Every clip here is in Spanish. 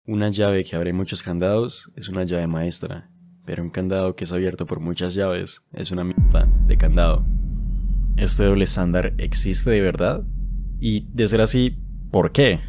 Una llave que abre muchos candados es una llave maestra, pero un candado que es abierto por muchas llaves es una mierda de candado. ¿Este doble estándar existe de verdad? Y de ser así, ¿por qué?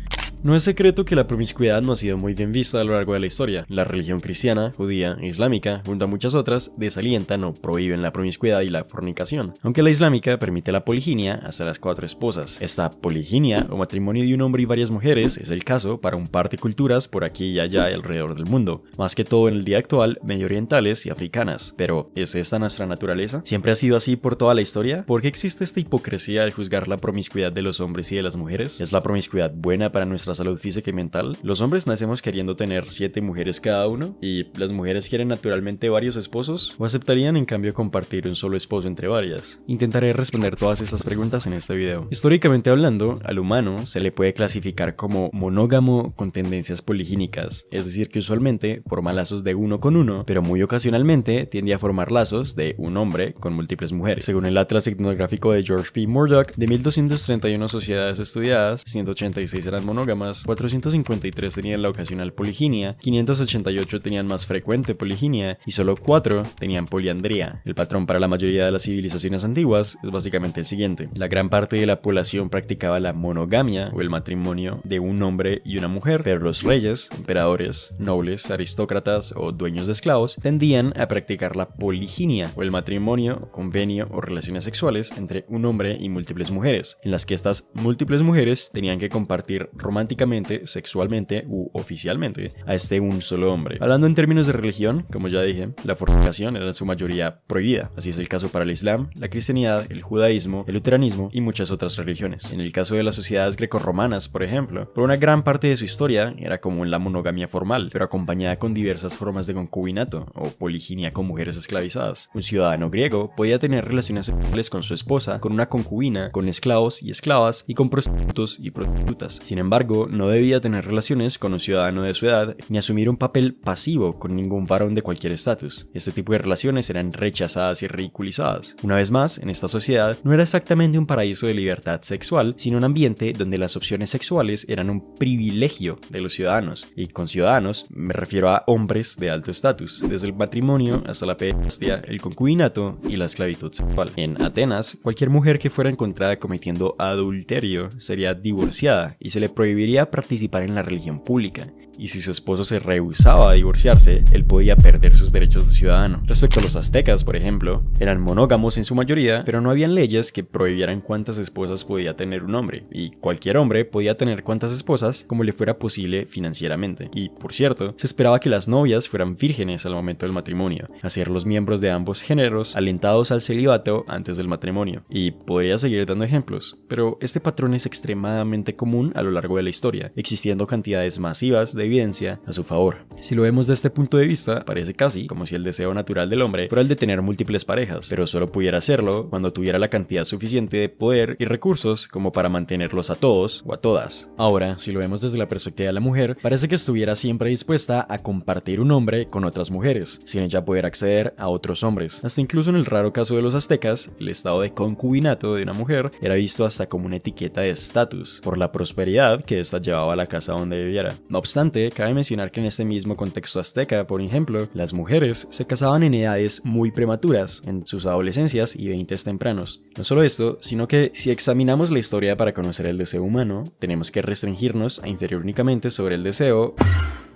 No es secreto que la promiscuidad no ha sido muy bien vista a lo largo de la historia. La religión cristiana, judía e islámica, junto a muchas otras, desalientan o prohíben la promiscuidad y la fornicación, aunque la islámica permite la poliginia hasta las 4 esposas. Esta poliginia, o matrimonio de un hombre y varias mujeres, es el caso para un par de culturas por aquí y allá alrededor del mundo, más que todo en el día actual, medio orientales y africanas. Pero, ¿es esta nuestra naturaleza? ¿Siempre ha sido así por toda la historia? ¿Por qué existe esta hipocresía al juzgar la promiscuidad de los hombres y de las mujeres? ¿Es la promiscuidad buena para nuestra salud física y mental? Los hombres nacemos queriendo tener 7 mujeres cada uno, y las mujeres quieren naturalmente varios esposos, o aceptarían en cambio compartir un solo esposo entre varias. Intentaré responder todas estas preguntas en este video. Históricamente hablando, al humano se le puede clasificar como monógamo con tendencias poligínicas, es decir que usualmente forma lazos de uno con uno, pero muy ocasionalmente tiende a formar lazos de un hombre con múltiples mujeres. Según el Atlas Etnográfico de George P. Murdoch, de 1231 sociedades estudiadas, 186 eran monógamas, 453 tenían la ocasional poliginia, 588 tenían más frecuente poliginia y solo 4 tenían poliandría. El patrón para la mayoría de las civilizaciones antiguas es básicamente el siguiente. La gran parte de la población practicaba la monogamia o el matrimonio de un hombre y una mujer, pero los reyes, emperadores, nobles, aristócratas o dueños de esclavos tendían a practicar la poliginia o el matrimonio, convenio o relaciones sexuales entre un hombre y múltiples mujeres, en las que estas múltiples mujeres tenían que compartir románticamente, sexualmente u oficialmente a este un solo hombre. Hablando en términos de religión, como ya dije, la fornicación era en su mayoría prohibida. Así es el caso para el Islam, la cristianidad, el judaísmo, el luteranismo y muchas otras religiones. En el caso de las sociedades grecorromanas, por ejemplo, por una gran parte de su historia era común la monogamia formal, pero acompañada con diversas formas de concubinato o poliginia con mujeres esclavizadas. Un ciudadano griego podía tener relaciones sexuales con su esposa, con una concubina, con esclavos y esclavas y con prostitutos y prostitutas. Sin embargo, no debía tener relaciones con un ciudadano de su edad ni asumir un papel pasivo con ningún varón de cualquier estatus. Este tipo de relaciones eran rechazadas y ridiculizadas. Una vez más, en esta sociedad no era exactamente un paraíso de libertad sexual, sino un ambiente donde las opciones sexuales eran un privilegio de los ciudadanos. Y con ciudadanos me refiero a hombres de alto estatus, desde el matrimonio hasta la pederastia, el concubinato y la esclavitud sexual. En Atenas, cualquier mujer que fuera encontrada cometiendo adulterio sería divorciada y se le prohibiría participar en la religión pública, y si su esposo se rehusaba a divorciarse, él podía perder sus derechos de ciudadano. Respecto a los aztecas, por ejemplo, eran monógamos en su mayoría, pero no habían leyes que prohibieran cuántas esposas podía tener un hombre, y cualquier hombre podía tener cuantas esposas como le fuera posible financieramente. Y, por cierto, se esperaba que las novias fueran vírgenes al momento del matrimonio, hacer los miembros de ambos géneros alentados al celibato antes del matrimonio. Y podría seguir dando ejemplos, pero este patrón es extremadamente común a lo largo de la historia, existiendo cantidades masivas de evidencia a su favor. Si lo vemos desde este punto de vista, parece casi como si el deseo natural del hombre fuera el de tener múltiples parejas, pero solo pudiera hacerlo cuando tuviera la cantidad suficiente de poder y recursos como para mantenerlos a todos o a todas. Ahora, si lo vemos desde la perspectiva de la mujer, parece que estuviera siempre dispuesta a compartir un hombre con otras mujeres, sin ella poder acceder a otros hombres. Hasta incluso en el raro caso de los aztecas, el estado de concubinato de una mujer era visto hasta como una etiqueta de estatus, por la prosperidad que ésta llevaba a la casa donde viviera. No obstante, cabe mencionar que en este mismo contexto azteca, por ejemplo, las mujeres se casaban en edades muy prematuras, en sus adolescencias y 20s tempranos. No solo esto, sino que si examinamos la historia para conocer el deseo humano, tenemos que restringirnos a inferir únicamente sobre el deseo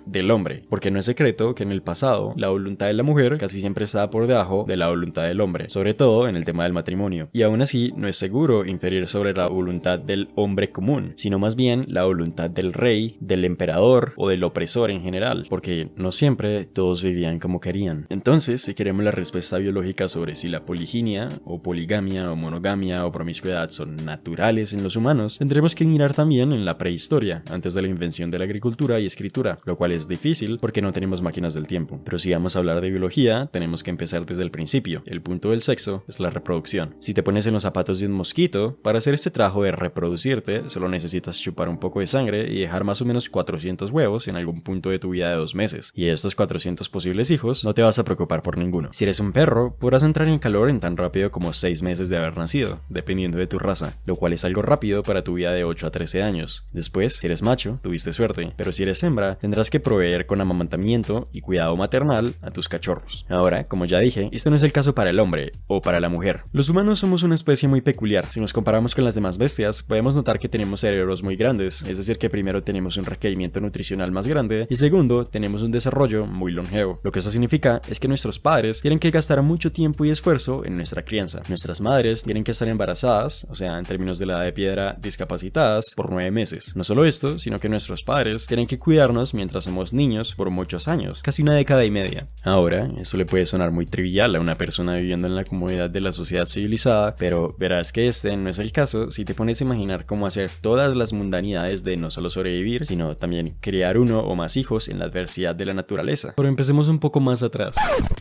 del hombre, porque no es secreto que en el pasado la voluntad de la mujer casi siempre estaba por debajo de la voluntad del hombre, sobre todo en el tema del matrimonio, y aún así no es seguro inferir sobre la voluntad del hombre común, sino más bien la voluntad del rey, del emperador o del opresor en general, porque no siempre todos vivían como querían. Entonces, si queremos la respuesta biológica sobre si la poliginia o poligamia o monogamia o promiscuidad son naturales en los humanos, tendremos que mirar también en la prehistoria, antes de la invención de la agricultura y escritura, lo cual es difícil porque no tenemos máquinas del tiempo. Pero si vamos a hablar de biología, tenemos que empezar desde el principio. El punto del sexo es la reproducción. Si te pones en los zapatos de un mosquito, para hacer este trabajo de reproducirte, solo necesitas chupar un poco de sangre y dejar más o menos 400 huevos en algún punto de tu vida de 2 meses. Y de estos 400 posibles hijos, no te vas a preocupar por ninguno. Si eres un perro, podrás entrar en calor en tan rápido como 6 meses de haber nacido, dependiendo de tu raza, lo cual es algo rápido para tu vida de 8 a 13 años. Después, si eres macho, tuviste suerte, pero si eres hembra, tendrás que proveer con amamantamiento y cuidado maternal a tus cachorros. Ahora, como ya dije, esto no es el caso para el hombre o para la mujer. Los humanos somos una especie muy peculiar. Si nos comparamos con las demás bestias, podemos notar que tenemos cerebros muy grandes, es decir que primero tenemos un requerimiento nutricional más grande y segundo, tenemos un desarrollo muy longevo. Lo que eso significa es que nuestros padres tienen que gastar mucho tiempo y esfuerzo en nuestra crianza. Nuestras madres tienen que estar embarazadas, o sea, en términos de la edad de piedra, discapacitadas por 9 meses. No solo esto, sino que nuestros padres tienen que cuidarnos mientras somos niños por muchos años, casi una década y media. Ahora, esto le puede sonar muy trivial a una persona viviendo en la comodidad de la sociedad civilizada, pero verás que este no es el caso si te pones a imaginar cómo hacer todas las mundanidades de no solo sobrevivir, sino también criar uno o más hijos en la adversidad de la naturaleza. Pero empecemos un poco más atrás.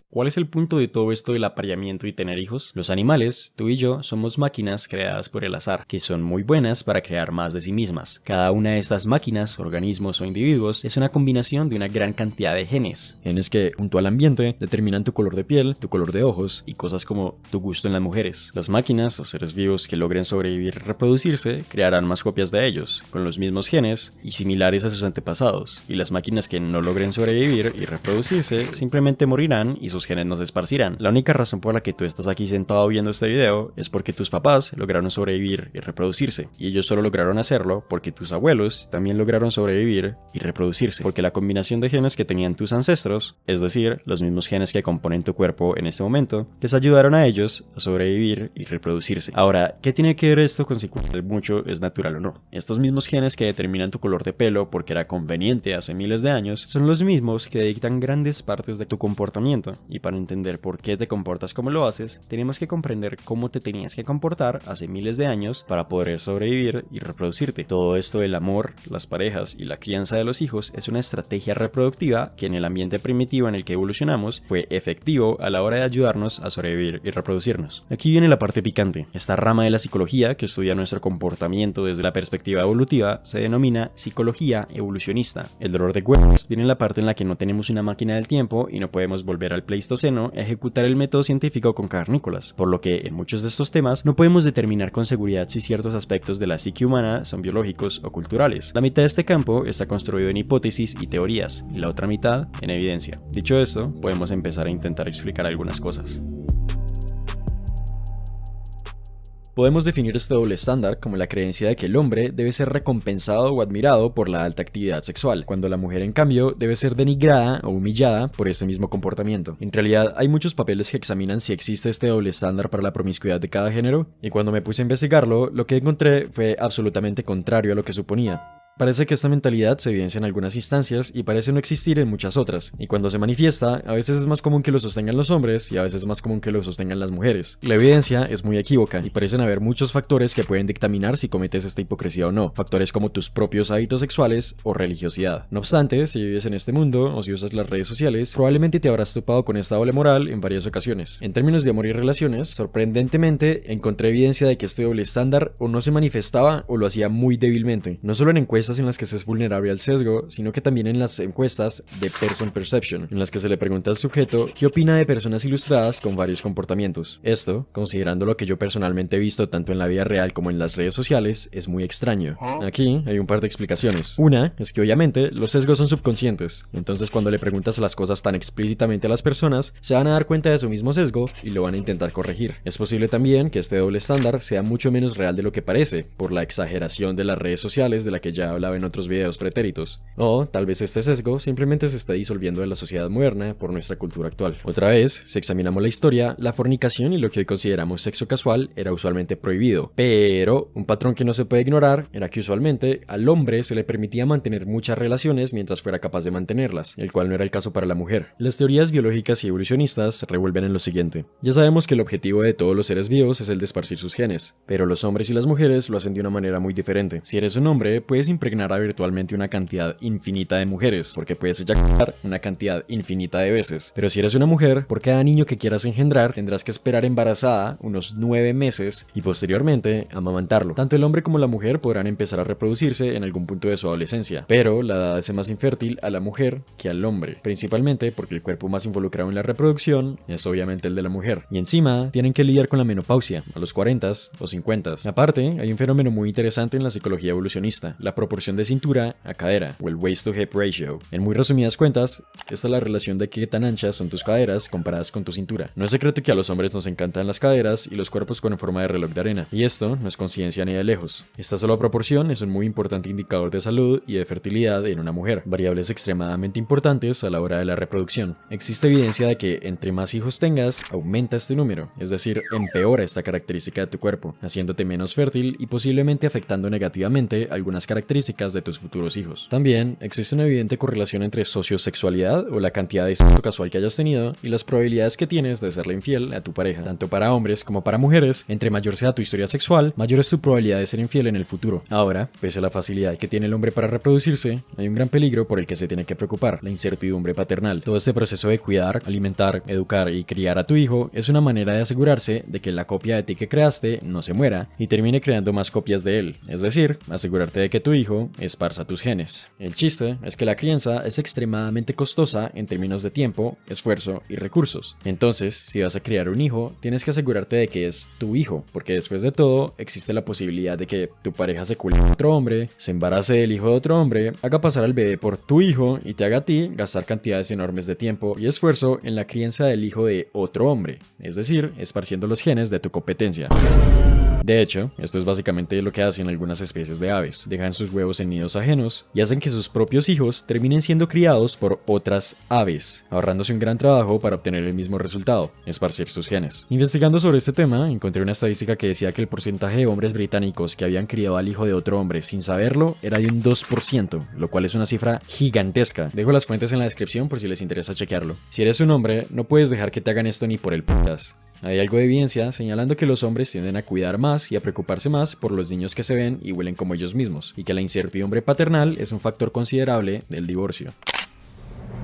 ¿Cuál es el punto de todo esto del apareamiento y tener hijos? Los animales, tú y yo, somos máquinas creadas por el azar, que son muy buenas para crear más de sí mismas. Cada una de estas máquinas, organismos o individuos es una combinación de una gran cantidad de genes. Genes que, junto al ambiente, determinan tu color de piel, tu color de ojos y cosas como tu gusto en las mujeres. Las máquinas o seres vivos que logren sobrevivir y reproducirse crearán más copias de ellos, con los mismos genes y similares a sus antepasados. Y las máquinas que no logren sobrevivir y reproducirse simplemente morirán y sus genes no se esparcirán. La única razón por la que tú estás aquí sentado viendo este video es porque tus papás lograron sobrevivir y reproducirse. Y ellos solo lograron hacerlo porque tus abuelos también lograron sobrevivir y reproducirse. Porque la combinación de genes que tenían tus ancestros, es decir, los mismos genes que componen tu cuerpo en este momento, les ayudaron a ellos a sobrevivir y reproducirse. Ahora, ¿qué tiene que ver esto con si cuidar mucho es natural o no? Estos mismos genes que determinan tu color de pelo porque era conveniente hace miles de años, son los mismos que dictan grandes partes de tu comportamiento. Y para entender por qué te comportas como lo haces, tenemos que comprender cómo te tenías que comportar hace miles de años para poder sobrevivir y reproducirte. Todo esto del amor, las parejas y la crianza de los hijos es una estrategia reproductiva que en el ambiente primitivo en el que evolucionamos fue efectivo a la hora de ayudarnos a sobrevivir y reproducirnos. Aquí viene la parte picante. Esta rama de la psicología que estudia nuestro comportamiento desde la perspectiva evolutiva se denomina psicología evolucionista. El dolor de huevos viene en la parte en la que no tenemos una máquina del tiempo y no podemos volver al Pleistoceno a ejecutar el método científico con cavernícolas, por lo que en muchos de estos temas no podemos determinar con seguridad si ciertos aspectos de la psique humana son biológicos o culturales. La mitad de este campo está construido en hipótesis y teorías, y la otra mitad en evidencia. Dicho esto, podemos empezar a intentar explicar algunas cosas. Podemos definir este doble estándar como la creencia de que el hombre debe ser recompensado o admirado por la alta actividad sexual, cuando la mujer en cambio debe ser denigrada o humillada por ese mismo comportamiento. En realidad hay muchos papeles que examinan si existe este doble estándar para la promiscuidad de cada género, y cuando me puse a investigarlo, lo que encontré fue absolutamente contrario a lo que suponía. Parece que esta mentalidad se evidencia en algunas instancias y parece no existir en muchas otras, y cuando se manifiesta, a veces es más común que lo sostengan los hombres y a veces es más común que lo sostengan las mujeres. La evidencia es muy equívoca y parecen haber muchos factores que pueden dictaminar si cometes esta hipocresía o no, factores como tus propios hábitos sexuales o religiosidad. No obstante, si vives en este mundo o si usas las redes sociales, probablemente te habrás topado con esta doble moral en varias ocasiones. En términos de amor y relaciones, sorprendentemente encontré evidencia de que este doble estándar o no se manifestaba o lo hacía muy débilmente, no solo en encuestas en las que se es vulnerable al sesgo, sino que también en las encuestas de Person Perception, en las que se le pregunta al sujeto qué opina de personas ilustradas con varios comportamientos. Esto, considerando lo que yo personalmente he visto tanto en la vida real como en las redes sociales, es muy extraño. Aquí hay un par de explicaciones. Una es que obviamente los sesgos son subconscientes, entonces cuando le preguntas las cosas tan explícitamente a las personas, se van a dar cuenta de su mismo sesgo y lo van a intentar corregir. Es posible también que este doble estándar sea mucho menos real de lo que parece, por la exageración de las redes sociales de la que ya hablaba en otros videos pretéritos. O tal vez este sesgo simplemente se está disolviendo de la sociedad moderna por nuestra cultura actual. Otra vez, si examinamos la historia, la fornicación y lo que hoy consideramos sexo casual era usualmente prohibido, pero un patrón que no se puede ignorar era que usualmente al hombre se le permitía mantener muchas relaciones mientras fuera capaz de mantenerlas, el cual no era el caso para la mujer. Las teorías biológicas y evolucionistas se revuelven en lo siguiente. Ya sabemos que el objetivo de todos los seres vivos es el de esparcir sus genes, pero los hombres y las mujeres lo hacen de una manera muy diferente. Si eres un hombre, puedes impregnar a virtualmente una cantidad infinita de mujeres, porque puedes eyacular una cantidad infinita de veces. Pero si eres una mujer, por cada niño que quieras engendrar, tendrás que esperar embarazada unos 9 meses y posteriormente amamantarlo. Tanto el hombre como la mujer podrán empezar a reproducirse en algún punto de su adolescencia, pero la edad hace más infértil a la mujer que al hombre, principalmente porque el cuerpo más involucrado en la reproducción es obviamente el de la mujer. Y encima, tienen que lidiar con la menopausia, a los 40 o 50. Aparte, hay un fenómeno muy interesante en la psicología evolucionista, la proporción de cintura a cadera, o el waist to hip ratio. En muy resumidas cuentas, esta es la relación de qué tan anchas son tus caderas comparadas con tu cintura. No es secreto que a los hombres nos encantan las caderas y los cuerpos con forma de reloj de arena, y esto no es coincidencia ni de lejos. Esta sola proporción es un muy importante indicador de salud y de fertilidad en una mujer, variables extremadamente importantes a la hora de la reproducción. Existe evidencia de que entre más hijos tengas, aumenta este número, es decir, empeora esta característica de tu cuerpo, haciéndote menos fértil y posiblemente afectando negativamente algunas características de tus futuros hijos. También existe una evidente correlación entre sociosexualidad o la cantidad de sexo casual que hayas tenido y las probabilidades que tienes de serle infiel a tu pareja. Tanto para hombres como para mujeres, entre mayor sea tu historia sexual, mayor es tu probabilidad de ser infiel en el futuro. Ahora, pese a la facilidad que tiene el hombre para reproducirse, hay un gran peligro por el que se tiene que preocupar: la incertidumbre paternal. Todo este proceso de cuidar, alimentar, educar y criar a tu hijo es una manera de asegurarse de que la copia de ti que creaste no se muera y termine creando más copias de él, es decir, asegurarte de que tu hijo esparza tus genes. El chiste es que la crianza es extremadamente costosa en términos de tiempo, esfuerzo y recursos. Entonces, si vas a criar un hijo, tienes que asegurarte de que es tu hijo, porque después de todo, existe la posibilidad de que tu pareja se cule con otro hombre, se embarace del hijo de otro hombre, haga pasar al bebé por tu hijo y te haga a ti gastar cantidades enormes de tiempo y esfuerzo en la crianza del hijo de otro hombre, es decir, esparciendo los genes de tu competencia. De hecho, esto es básicamente lo que hacen algunas especies de aves. Dejan sus huevos en nidos ajenos y hacen que sus propios hijos terminen siendo criados por otras aves, ahorrándose un gran trabajo para obtener el mismo resultado: esparcir sus genes. Investigando sobre este tema, encontré una estadística que decía que el porcentaje de hombres británicos que habían criado al hijo de otro hombre sin saberlo era de un 2%, lo cual es una cifra gigantesca. Dejo las fuentes en la descripción por si les interesa chequearlo. Si eres un hombre, no puedes dejar que te hagan esto ni por el putas. Hay algo de evidencia señalando que los hombres tienden a cuidar más y a preocuparse más por los niños que se ven y huelen como ellos mismos, y que la incertidumbre paternal es un factor considerable del divorcio.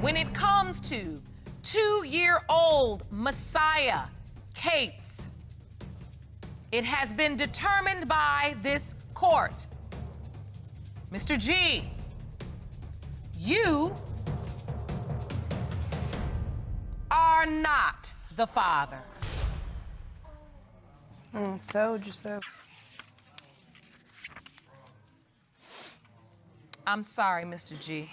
When it comes to 2-year-old Messiah Cates, it has been determined by this court. Mr. G, you are not the father. Told you so. I'm sorry, Mr. G.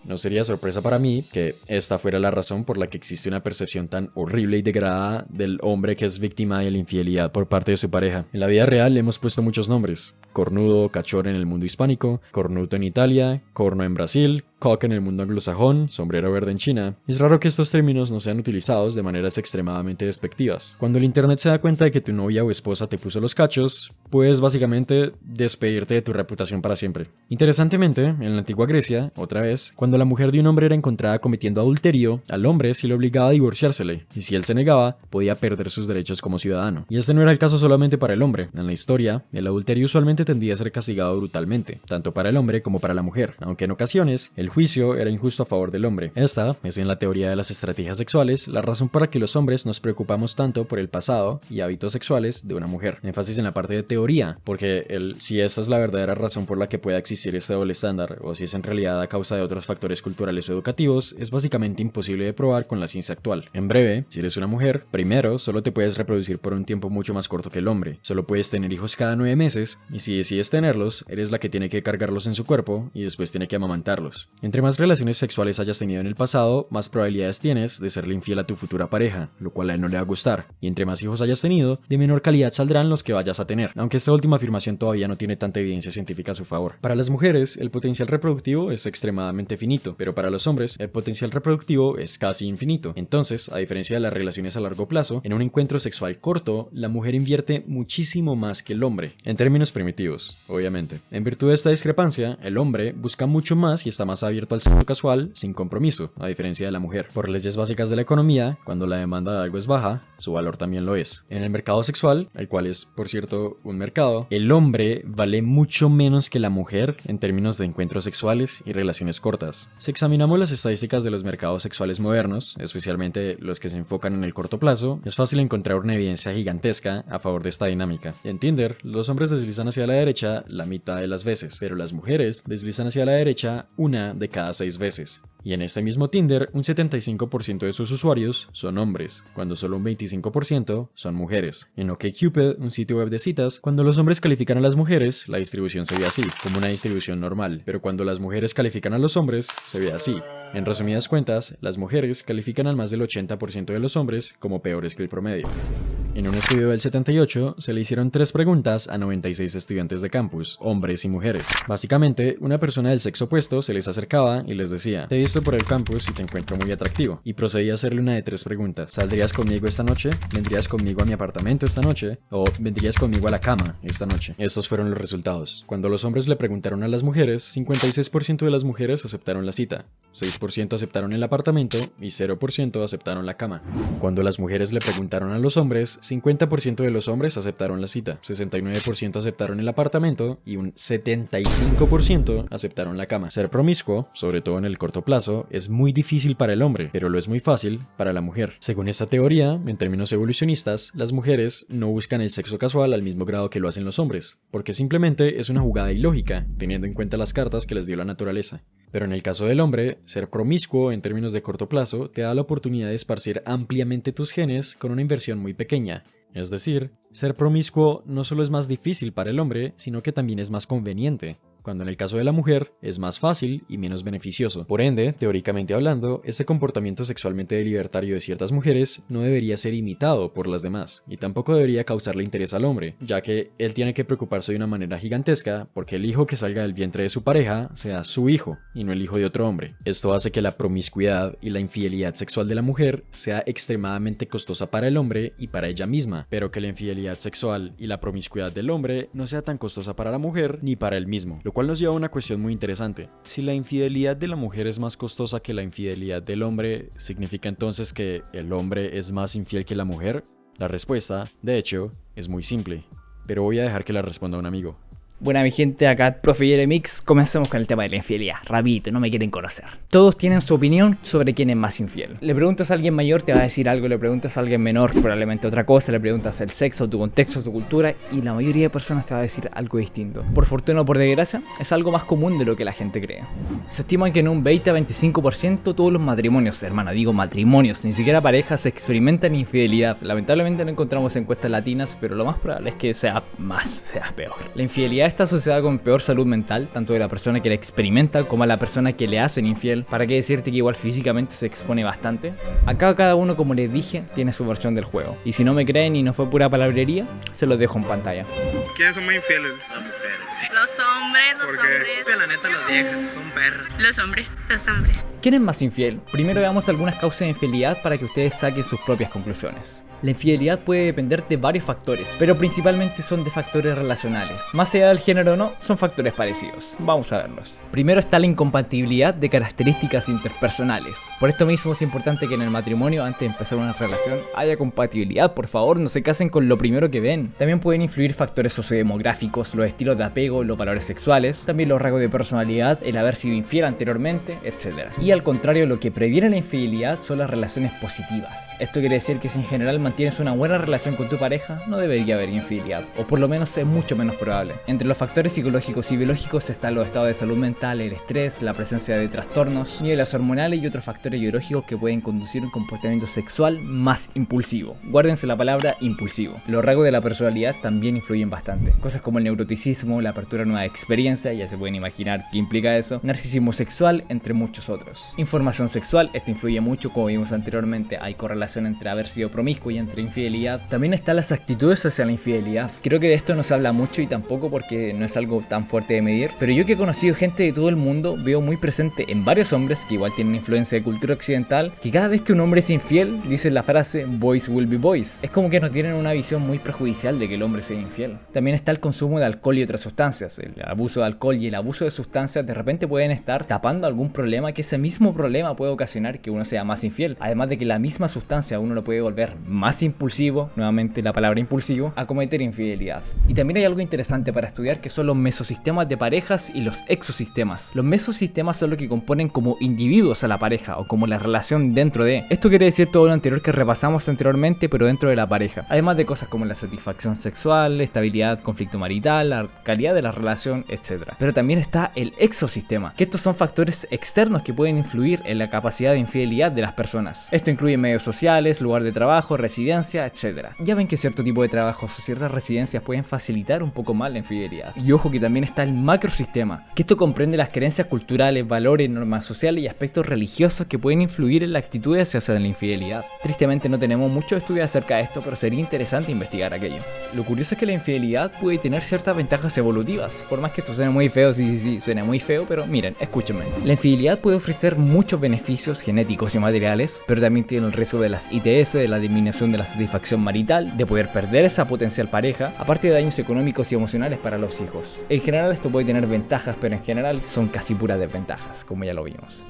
No sería sorpresa para mí que esta fuera la razón por la que existe una percepción tan horrible y degradada del hombre que es víctima de la infidelidad por parte de su pareja. En la vida real le hemos puesto muchos nombres: cornudo, cachorro en el mundo hispánico, cornuto en Italia, corno en Brasil, cock en el mundo anglosajón, sombrero verde en China. Es raro que estos términos no sean utilizados de maneras extremadamente despectivas. Cuando el internet se da cuenta de que tu novia o esposa te puso los cachos, puedes básicamente despedirte de tu reputación para siempre. Interesantemente, en la antigua Grecia, otra vez, cuando la mujer de un hombre era encontrada cometiendo adulterio, al hombre se le obligaba a divorciársele, y si él se negaba, podía perder sus derechos como ciudadano. Y este no era el caso solamente para el hombre. En la historia, el adulterio usualmente tendía a ser castigado brutalmente, tanto para el hombre como para la mujer, aunque en ocasiones el juicio era injusto a favor del hombre. Esta es, en la teoría de las estrategias sexuales, la razón por la que los hombres nos preocupamos tanto por el pasado y hábitos sexuales de una mujer. Énfasis en la parte de teoría, porque si esta es la verdadera razón por la que pueda existir este doble estándar, o si es en realidad a causa de otros factores culturales o educativos, es básicamente imposible de probar con la ciencia actual. En breve, si eres una mujer, primero, solo te puedes reproducir por un tiempo mucho más corto que el hombre. Solo puedes tener hijos cada 9 meses, y si decides tenerlos, eres la que tiene que cargarlos en su cuerpo y después tiene que amamantarlos. Entre más relaciones sexuales hayas tenido en el pasado, más probabilidades tienes de serle infiel a tu futura pareja, lo cual a él no le va a gustar. Y entre más hijos hayas tenido, de menor calidad saldrán los que vayas a tener, aunque esta última afirmación todavía no tiene tanta evidencia científica a su favor. Para las mujeres, el potencial reproductivo es extremadamente finito, pero para los hombres, el potencial reproductivo es casi infinito. Entonces, a diferencia de las relaciones a largo plazo, en un encuentro sexual corto, la mujer invierte muchísimo más que el hombre, en términos primitivos, obviamente. En virtud de esta discrepancia, el hombre busca mucho más y está más abierto al sexo casual sin compromiso, a diferencia de la mujer. Por leyes básicas de la economía, cuando la demanda de algo es baja, su valor también lo es. En el mercado sexual, el cual es, por cierto, un mercado, el hombre vale mucho menos que la mujer en términos de encuentros sexuales y relaciones cortas. Si examinamos las estadísticas de los mercados sexuales modernos, especialmente los que se enfocan en el corto plazo, es fácil encontrar una evidencia gigantesca a favor de esta dinámica. En Tinder, los hombres deslizan hacia la derecha la mitad de las veces, pero las mujeres deslizan hacia la derecha una de cada 6 veces. Y en este mismo Tinder, un 75% de sus usuarios son hombres, cuando solo un 25% son mujeres. En OkCupid, un sitio web de citas, cuando los hombres califican a las mujeres, la distribución se ve así, como una distribución normal, pero cuando las mujeres califican a los hombres, se ve así. En resumidas cuentas, las mujeres califican al más del 80% de los hombres como peores que el promedio. En un estudio del 78, se le hicieron 3 preguntas a 96 estudiantes de campus, hombres y mujeres. Básicamente, una persona del sexo opuesto se les acercaba y les decía: te he visto por el campus y te encuentro muy atractivo. Y procedía a hacerle una de 3 preguntas: ¿saldrías conmigo esta noche? ¿Vendrías conmigo a mi apartamento esta noche? ¿O vendrías conmigo a la cama esta noche? Estos fueron los resultados. Cuando los hombres le preguntaron a las mujeres, 56% de las mujeres aceptaron la cita, 6% aceptaron el apartamento y 0% aceptaron la cama. Cuando las mujeres le preguntaron a los hombres, 50% de los hombres aceptaron la cita, 69% aceptaron el apartamento y un 75% aceptaron la cama. Ser promiscuo, sobre todo en el corto plazo, es muy difícil para el hombre, pero lo es muy fácil para la mujer. Según esta teoría, en términos evolucionistas, las mujeres no buscan el sexo casual al mismo grado que lo hacen los hombres, porque simplemente es una jugada ilógica, teniendo en cuenta las cartas que les dio la naturaleza. Pero en el caso del hombre, ser promiscuo en términos de corto plazo te da la oportunidad de esparcir ampliamente tus genes con una inversión muy pequeña. Es decir, ser promiscuo no solo es más difícil para el hombre, sino que también es más conveniente, cuando en el caso de la mujer es más fácil y menos beneficioso. Por ende, teóricamente hablando, ese comportamiento sexualmente libertario de ciertas mujeres no debería ser imitado por las demás, y tampoco debería causarle interés al hombre, ya que él tiene que preocuparse de una manera gigantesca porque el hijo que salga del vientre de su pareja sea su hijo y no el hijo de otro hombre. Esto hace que la promiscuidad y la infidelidad sexual de la mujer sea extremadamente costosa para el hombre y para ella misma, pero que la infidelidad sexual y la promiscuidad del hombre no sea tan costosa para la mujer ni para él mismo, lo cual nos lleva a una cuestión muy interesante. Si la infidelidad de la mujer es más costosa que la infidelidad del hombre, ¿significa entonces que el hombre es más infiel que la mujer? La respuesta, de hecho, es muy simple, pero voy a dejar que la responda un amigo. Buena mi gente, acá Profe Jeremix. Comencemos con el tema de la infidelidad. Rapidito, no me quieren conocer. Todos tienen su opinión sobre quién es más infiel. Le preguntas a alguien mayor, te va a decir algo. Le preguntas a alguien menor, probablemente otra cosa. Le preguntas el sexo, tu contexto, tu cultura, y la mayoría de personas te va a decir algo distinto. Por fortuna o por desgracia, es algo más común de lo que la gente cree. Se estima que en un 20 a 25% todos los matrimonios, hermano, digo matrimonios, ni siquiera parejas, experimentan infidelidad. Lamentablemente no encontramos encuestas latinas, pero lo más probable es que sea peor. La infidelidad está asociada con peor salud mental, tanto de la persona que la experimenta como a la persona que le hacen infiel. ¿Para qué decirte que igual físicamente se expone bastante? Acá cada uno, como les dije, tiene su versión del juego. Y si no me creen y no fue pura palabrería, se los dejo en pantalla. ¿Quiénes son más infieles? Las mujeres. Los hombres, ¿Por qué? La neta, las viejas son perras. Los hombres, los hombres. ¿Quién es más infiel? Primero veamos algunas causas de infidelidad para que ustedes saquen sus propias conclusiones. La infidelidad puede depender de varios factores, pero principalmente son de factores relacionales. Más allá del género o no, son factores parecidos. Vamos a verlos. Primero está la incompatibilidad de características interpersonales. Por esto mismo es importante que en el matrimonio, antes de empezar una relación, haya compatibilidad. Por favor, no se casen con lo primero que ven. También pueden influir factores sociodemográficos, los estilos de apego, los valores sexuales, también los rasgos de personalidad, el haber sido infiel anteriormente, etc. Y al contrario, lo que previene la infidelidad son las relaciones positivas. Esto quiere decir que si en general mantienes una buena relación con tu pareja, no debería haber infidelidad, o por lo menos es mucho menos probable. Entre los factores psicológicos y biológicos están los estados de salud mental, el estrés, la presencia de trastornos, niveles hormonales y otros factores biológicos que pueden conducir a un comportamiento sexual más impulsivo. Guárdense la palabra impulsivo. Los rasgos de la personalidad también influyen bastante. Cosas como el neuroticismo, la apertura a nueva experiencia, ya se pueden imaginar qué implica eso, narcisismo sexual, entre muchos otros. Información sexual, esto influye mucho, como vimos anteriormente, hay correlación entre haber sido promiscuo y entre infidelidad. También están las actitudes hacia la infidelidad. Creo que de esto no se habla mucho y tampoco porque no es algo tan fuerte de medir, pero yo que he conocido gente de todo el mundo, veo muy presente en varios hombres que igual tienen influencia de cultura occidental, que cada vez que un hombre es infiel, dicen la frase boys will be boys. Es como que no tienen una visión muy perjudicial de que el hombre sea infiel. También está el consumo de alcohol y otras sustancias. El abuso de alcohol y el abuso de sustancias de repente pueden estar tapando algún problema, que ese mismo problema puede ocasionar que uno sea más infiel. Además de que la misma sustancia uno lo puede volver más más impulsivo, nuevamente la palabra impulsivo, a cometer infidelidad. Y también hay algo interesante para estudiar que son los mesosistemas de parejas y los exosistemas. Los mesosistemas son lo que componen como individuos a la pareja o como la relación dentro de. Esto quiere decir todo lo anterior que repasamos anteriormente, pero dentro de la pareja. Además de cosas como la satisfacción sexual, estabilidad, conflicto marital, la calidad de la relación, etc. Pero también está el exosistema, que estos son factores externos que pueden influir en la capacidad de infidelidad de las personas. Esto incluye medios sociales, lugar de trabajo, residencia, etc. Ya ven que cierto tipo de trabajos o ciertas residencias pueden facilitar un poco más la infidelidad. Y ojo que también está el macrosistema, que esto comprende las creencias culturales, valores, normas sociales y aspectos religiosos que pueden influir en la actitud hacia la infidelidad. Tristemente no tenemos mucho estudio acerca de esto, pero sería interesante investigar aquello. Lo curioso es que la infidelidad puede tener ciertas ventajas evolutivas, por más que esto suene muy feo, sí, suena muy feo, pero miren, escúchenme. La infidelidad puede ofrecer muchos beneficios genéticos y materiales, pero también tiene el riesgo de las ITS, de la disminución de la satisfacción marital, de poder perder esa potencial pareja, aparte de daños económicos y emocionales para los hijos. En general esto puede tener ventajas, pero en general son casi puras desventajas, como ya lo vimos.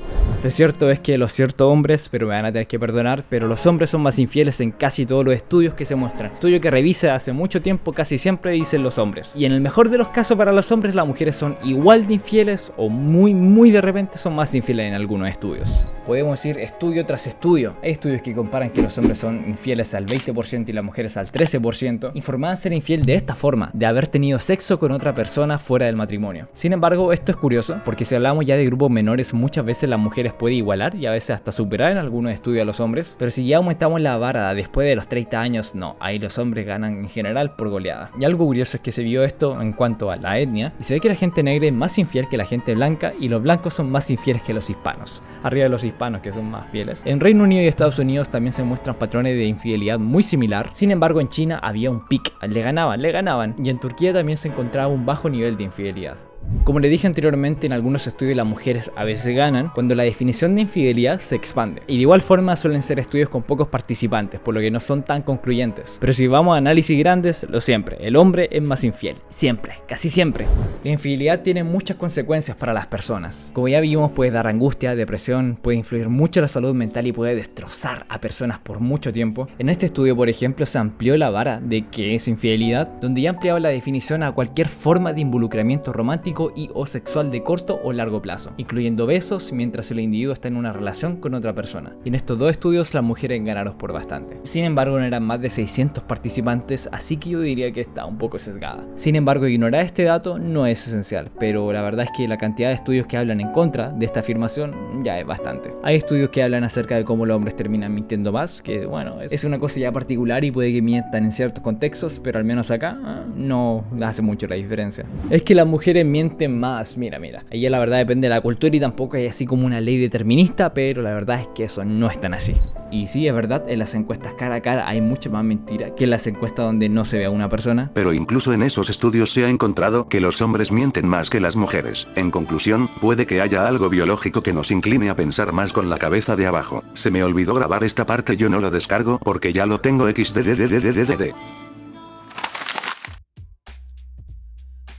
Lo cierto es que los ciertos hombres, pero me van a tener que perdonar, pero los hombres son más infieles en casi todos los estudios que se muestran. Estudio que revise hace mucho tiempo casi siempre dicen los hombres. Y en el mejor de los casos para los hombres, las mujeres son igual de infieles o muy de repente son más infieles en algunos estudios. Podemos decir estudio tras estudio. Hay estudios que comparan que los hombres son infieles al 20% y las mujeres al 13%. Informaban ser infiel de esta forma, de haber tenido sexo con otra persona fuera del matrimonio. Sin embargo, esto es curioso, porque si hablamos ya de grupos menores, muchas veces las mujeres pueden igualar y a veces hasta superar en algunos estudios a los hombres. Pero si ya aumentamos la vara después de los 30 años, no, ahí los hombres ganan en general por goleada. Y algo curioso es que se vio esto en cuanto a la etnia, y se ve que la gente negra es más infiel que la gente blanca y los blancos son más infieles que los hispanos. Arriba de los hispanos que son más fieles. En Reino Unido y Estados Unidos también se muestran patrones de infidelidad muy similar. Sin embargo, en China había un pic, le ganaban. Y en Turquía también se encontraba un bajo nivel de infidelidad. Como le dije anteriormente, en algunos estudios las mujeres a veces ganan cuando la definición de infidelidad se expande. Y de igual forma suelen ser estudios con pocos participantes, por lo que no son tan concluyentes. Pero si vamos a análisis grandes, lo siempre, el hombre es más infiel. Siempre, casi siempre. La infidelidad tiene muchas consecuencias para las personas. Como ya vimos, puede dar angustia, depresión, puede influir mucho en la salud mental y puede destrozar a personas por mucho tiempo. En este estudio, por ejemplo, se amplió la vara de qué es infidelidad, donde ya ampliaba la definición a cualquier forma de involucramiento romántico y o sexual de corto o largo plazo, incluyendo besos mientras el individuo está en una relación con otra persona. Y en estos dos estudios las mujeres ganaron por bastante. Sin embargo, no eran más de 600 participantes, así que yo diría que está un poco sesgada. Sin embargo, ignorar este dato no es esencial, pero la verdad es que la cantidad de estudios que hablan en contra de esta afirmación ya es bastante. Hay estudios que hablan acerca de cómo los hombres terminan mintiendo más, que bueno, es una cosa ya particular y puede que mientan en ciertos contextos, pero al menos acá no hace mucho la diferencia. Es que las mujeres mienten más, mira, ahí ya la verdad depende de la cultura y tampoco hay así como una ley determinista, pero la verdad es que eso no es tan así. Y sí, es verdad, en las encuestas cara a cara hay mucha más mentira que en las encuestas donde no se ve a una persona. Pero incluso en esos estudios se ha encontrado que los hombres mienten más que las mujeres. En conclusión, puede que haya algo biológico que nos incline a pensar más con la cabeza de abajo. Se me olvidó grabar esta parte, yo no lo descargo porque ya lo tengo xddddddd.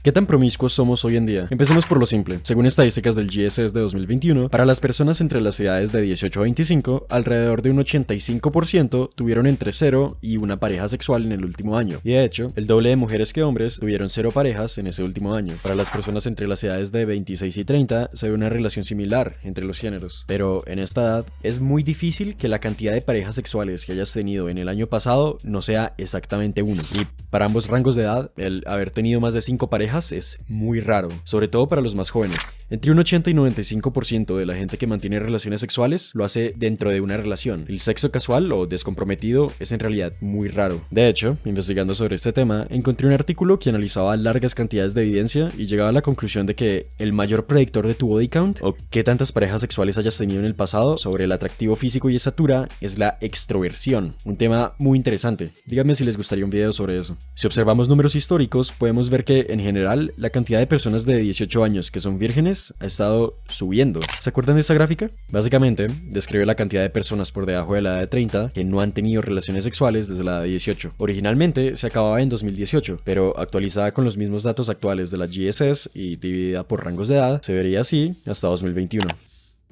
¿Qué tan promiscuos somos hoy en día? Empecemos por lo simple. Según estadísticas del GSS de 2021, para las personas entre las edades de 18 a 25, alrededor de un 85% tuvieron entre 0 y una pareja sexual en el último año. Y de hecho, el doble de mujeres que hombres tuvieron 0 parejas en ese último año. Para las personas entre las edades de 26 y 30, se ve una relación similar entre los géneros. Pero en esta edad, es muy difícil que la cantidad de parejas sexuales que hayas tenido en el año pasado no sea exactamente 1. Y para ambos rangos de edad, el haber tenido más de 5 parejas es muy raro, sobre todo para los más jóvenes. Entre un 80 y 95% de la gente que mantiene relaciones sexuales lo hace dentro de una relación. El sexo casual o descomprometido es en realidad muy raro. De hecho, investigando sobre este tema, encontré un artículo que analizaba largas cantidades de evidencia y llegaba a la conclusión de que el mayor predictor de tu body count, o qué tantas parejas sexuales hayas tenido en el pasado, sobre el atractivo físico y estatura, es la extroversión. Un tema muy interesante. Díganme si les gustaría un video sobre eso. Si observamos números históricos, podemos ver que en general la cantidad de personas de 18 años que son vírgenes ha estado subiendo. ¿Se acuerdan de esa gráfica? Básicamente, describe la cantidad de personas por debajo de la edad de 30 que no han tenido relaciones sexuales desde la edad de 18. Originalmente se acababa en 2018, pero actualizada con los mismos datos actuales de la GSS y dividida por rangos de edad, se vería así hasta 2021.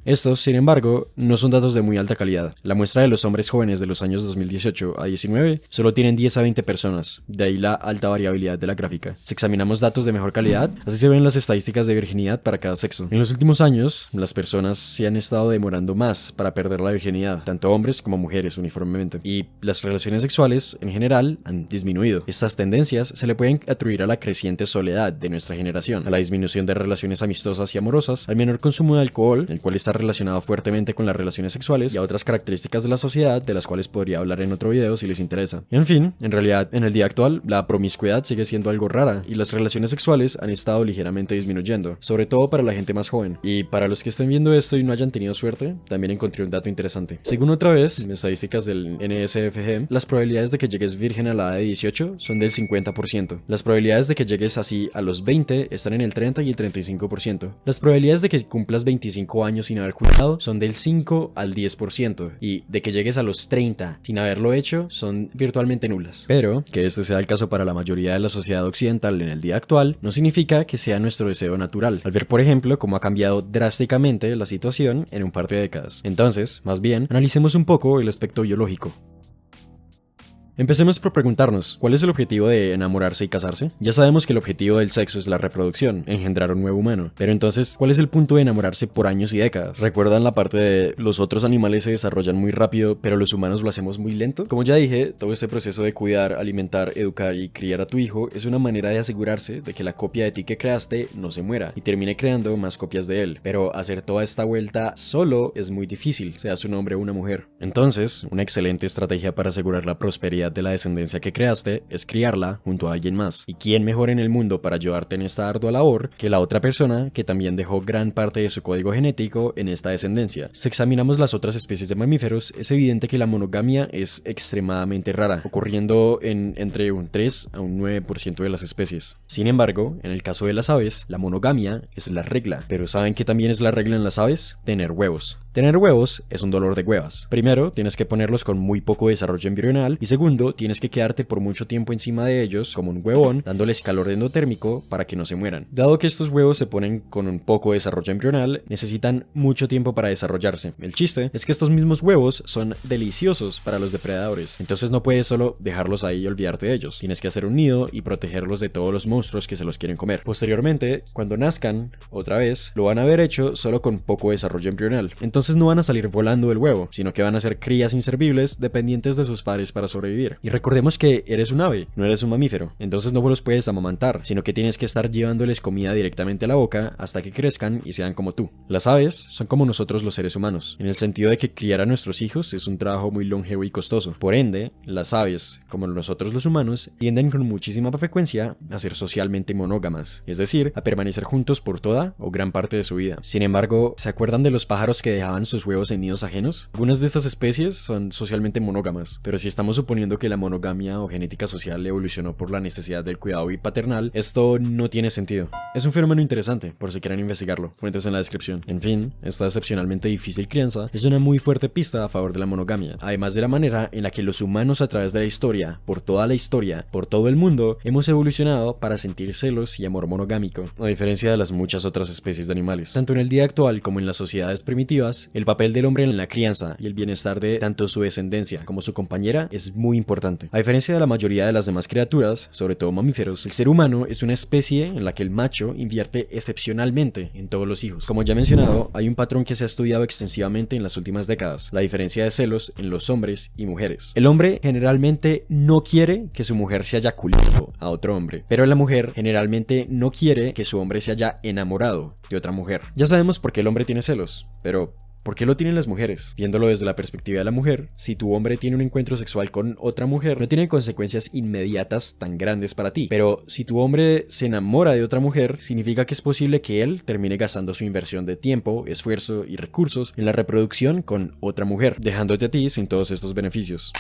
Estos, sin embargo, no son datos de muy alta calidad. La muestra de los hombres jóvenes de los años 2018 a 19 solo tienen 10 a 20 personas, de ahí la alta variabilidad de la gráfica. Si examinamos datos de mejor calidad, así se ven las estadísticas de virginidad para cada sexo. En los últimos años, las personas se han estado demorando más para perder la virginidad, tanto hombres como mujeres uniformemente, y las relaciones sexuales en general han disminuido. Estas tendencias se le pueden atribuir a la creciente soledad de nuestra generación, a la disminución de relaciones amistosas y amorosas, al menor consumo de alcohol, el cual está relacionado fuertemente con las relaciones sexuales, y a otras características de la sociedad de las cuales podría hablar en otro video si les interesa. En fin, en realidad, en el día actual, la promiscuidad sigue siendo algo rara, y las relaciones sexuales han estado ligeramente disminuyendo, sobre todo para la gente más joven. Y para los que estén viendo esto y no hayan tenido suerte, también encontré un dato interesante. Según otra vez, en estadísticas del NSFG, las probabilidades de que llegues virgen a la edad de 18 son del 50%. Las probabilidades de que llegues así a los 20 están en el 30 y el 35%. Las probabilidades de que cumplas 25 años sin haber culiado son del 5 al 10%. Y de que llegues a los 30 sin haberlo hecho son virtualmente nulas. Pero que este sea el caso para la mayoría de la sociedad occidental en el día actual no significa que sea nuestro deseo natural, al ver por ejemplo cómo ha cambiado drásticamente la situación en un par de décadas. Entonces, más bien, analicemos un poco el aspecto biológico. Empecemos por preguntarnos, ¿cuál es el objetivo de enamorarse y casarse? Ya sabemos que el objetivo del sexo es la reproducción, engendrar un nuevo humano. Pero entonces, ¿cuál es el punto de enamorarse por años y décadas? ¿Recuerdan la parte de los otros animales se desarrollan muy rápido, pero los humanos lo hacemos muy lento? Como ya dije, todo este proceso de cuidar, alimentar, educar y criar a tu hijo es una manera de asegurarse de que la copia de ti que creaste no se muera y termine creando más copias de él. Pero hacer toda esta vuelta solo es muy difícil, seas un hombre o una mujer. Entonces, una excelente estrategia para asegurar la prosperidad de la descendencia que creaste es criarla junto a alguien más. ¿Y quién mejor en el mundo para ayudarte en esta ardua labor que la otra persona que también dejó gran parte de su código genético en esta descendencia? Si examinamos las otras especies de mamíferos, es evidente que la monogamia es extremadamente rara, ocurriendo en entre un 3 a un 9% de las especies. Sin embargo, en el caso de las aves, la monogamia es la regla. Pero ¿saben qué también es la regla en las aves? Tener huevos. Tener huevos es un dolor de huevas. Primero, tienes que ponerlos con muy poco desarrollo embrional y segundo, tienes que quedarte por mucho tiempo encima de ellos como un huevón, dándoles calor endotérmico para que no se mueran. Dado que estos huevos se ponen con un poco desarrollo embrional, necesitan mucho tiempo para desarrollarse. El chiste es que estos mismos huevos son deliciosos para los depredadores, entonces no puedes solo dejarlos ahí y olvidarte de ellos. Tienes que hacer un nido y protegerlos de todos los monstruos que se los quieren comer. Posteriormente, cuando nazcan, otra vez, lo van a haber hecho solo con poco desarrollo embrional. Entonces no van a salir volando del huevo, sino que van a ser crías inservibles dependientes de sus padres para sobrevivir. Y recordemos que eres un ave, no eres un mamífero, entonces no los puedes amamantar, sino que tienes que estar llevándoles comida directamente a la boca hasta que crezcan y sean como tú. Las aves son como nosotros los seres humanos, en el sentido de que criar a nuestros hijos es un trabajo muy longevo y costoso. Por ende, las aves, como nosotros los humanos, tienden con muchísima frecuencia a ser socialmente monógamas, es decir, a permanecer juntos por toda o gran parte de su vida. Sin embargo, ¿se acuerdan de los pájaros que dejaban sus huevos en nidos ajenos? Algunas de estas especies son socialmente monógamas, pero si estamos suponiendo que la monogamia o genética social evolucionó por la necesidad del cuidado bipaternal, esto no tiene sentido. Es un fenómeno interesante, por si quieren investigarlo, fuentes en la descripción. En fin, esta excepcionalmente difícil crianza es una muy fuerte pista a favor de la monogamia, además de la manera en la que los humanos a través de la historia, por toda la historia, por todo el mundo, hemos evolucionado para sentir celos y amor monogámico, a diferencia de las muchas otras especies de animales. Tanto en el día actual como en las sociedades primitivas, el papel del hombre en la crianza y el bienestar de tanto su descendencia como su compañera es muy importante. A diferencia de la mayoría de las demás criaturas, sobre todo mamíferos, el ser humano es una especie en la que el macho invierte excepcionalmente en todos los hijos. Como ya mencionado, hay un patrón que se ha estudiado extensivamente en las últimas décadas, la diferencia de celos en los hombres y mujeres. El hombre generalmente no quiere que su mujer se haya culado a otro hombre, pero la mujer generalmente no quiere que su hombre se haya enamorado de otra mujer. Ya sabemos por qué el hombre tiene celos, pero ¿por qué lo tienen las mujeres? Viéndolo desde la perspectiva de la mujer, si tu hombre tiene un encuentro sexual con otra mujer, no tiene consecuencias inmediatas tan grandes para ti. Pero si tu hombre se enamora de otra mujer, significa que es posible que él termine gastando su inversión de tiempo, esfuerzo y recursos en la reproducción con otra mujer, dejándote a ti sin todos estos beneficios.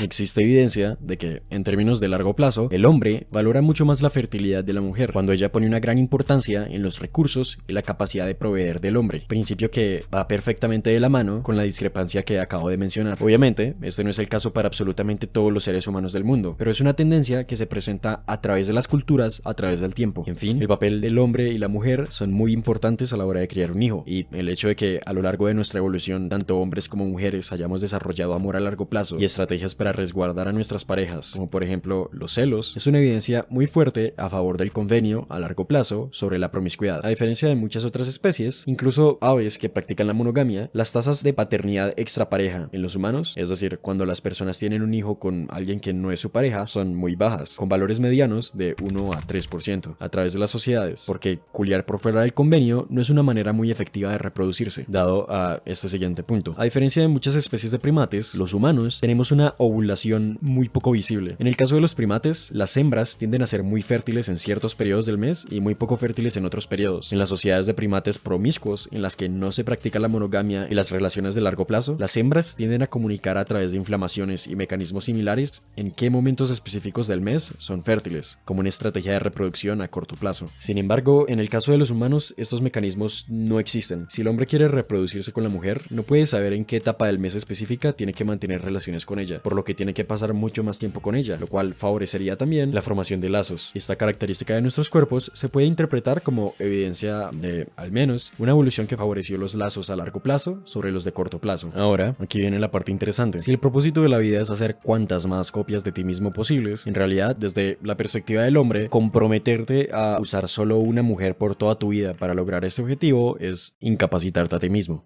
Existe evidencia de que, en términos de largo plazo, el hombre valora mucho más la fertilidad de la mujer, cuando ella pone una gran importancia en los recursos y la capacidad de proveer del hombre, principio que va perfectamente de la mano con la discrepancia que acabo de mencionar. Obviamente, este no es el caso para absolutamente todos los seres humanos del mundo, pero es una tendencia que se presenta a través de las culturas, a través del tiempo. En fin, el papel del hombre y la mujer son muy importantes a la hora de criar un hijo, y el hecho de que a lo largo de nuestra evolución, tanto hombres como mujeres hayamos desarrollado amor a largo plazo y estrategias para resguardar a nuestras parejas, como por ejemplo los celos, es una evidencia muy fuerte a favor del convenio a largo plazo sobre la promiscuidad. A diferencia de muchas otras especies, incluso aves que practican la monogamia, las tasas de paternidad extrapareja en los humanos, es decir, cuando las personas tienen un hijo con alguien que no es su pareja, son muy bajas, con valores medianos de 1 a 3% a través de las sociedades, porque culiar por fuera del convenio no es una manera muy efectiva de reproducirse, dado a este siguiente punto. A diferencia de muchas especies de primates, los humanos tenemos una ovulación muy poco visible. En el caso de los primates, las hembras tienden a ser muy fértiles en ciertos periodos del mes y muy poco fértiles en otros periodos. En las sociedades de primates promiscuos, en las que no se practica la monogamia y las relaciones de largo plazo, las hembras tienden a comunicar a través de inflamaciones y mecanismos similares en qué momentos específicos del mes son fértiles, como una estrategia de reproducción a corto plazo. Sin embargo, en el caso de los humanos, estos mecanismos no existen. Si el hombre quiere reproducirse con la mujer, no puede saber en qué etapa del mes específica tiene que mantener relaciones con ella, por lo que tiene que pasar mucho más tiempo con ella, lo cual favorecería también la formación de lazos. Esta característica de nuestros cuerpos se puede interpretar como evidencia de, al menos, una evolución que favoreció los lazos a largo plazo sobre los de corto plazo. Ahora, aquí viene la parte interesante. Si el propósito de la vida es hacer cuantas más copias de ti mismo posibles, en realidad, desde la perspectiva del hombre, comprometerte a usar solo una mujer por toda tu vida para lograr este objetivo es incapacitarte a ti mismo.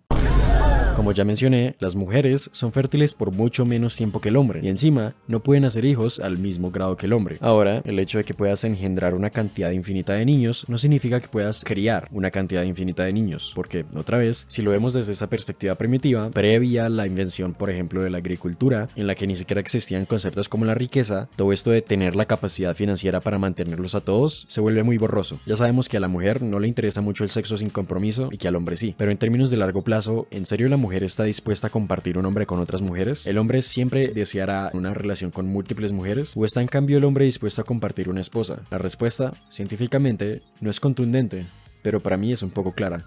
Como ya mencioné, las mujeres son fértiles por mucho menos tiempo que el hombre, y encima no pueden hacer hijos al mismo grado que el hombre. Ahora, el hecho de que puedas engendrar una cantidad infinita de niños no significa que puedas criar una cantidad infinita de niños, porque, otra vez, si lo vemos desde esa perspectiva primitiva, previa a la invención, por ejemplo, de la agricultura, en la que ni siquiera existían conceptos como la riqueza, todo esto de tener la capacidad financiera para mantenerlos a todos se vuelve muy borroso. Ya sabemos que a la mujer no le interesa mucho el sexo sin compromiso y que al hombre sí, pero en términos de largo plazo, ¿en serio la mujer está dispuesta a compartir un hombre con otras mujeres? ¿El hombre siempre deseará una relación con múltiples mujeres? ¿O está en cambio el hombre dispuesto a compartir una esposa? La respuesta, científicamente, no es contundente, pero para mí es un poco clara.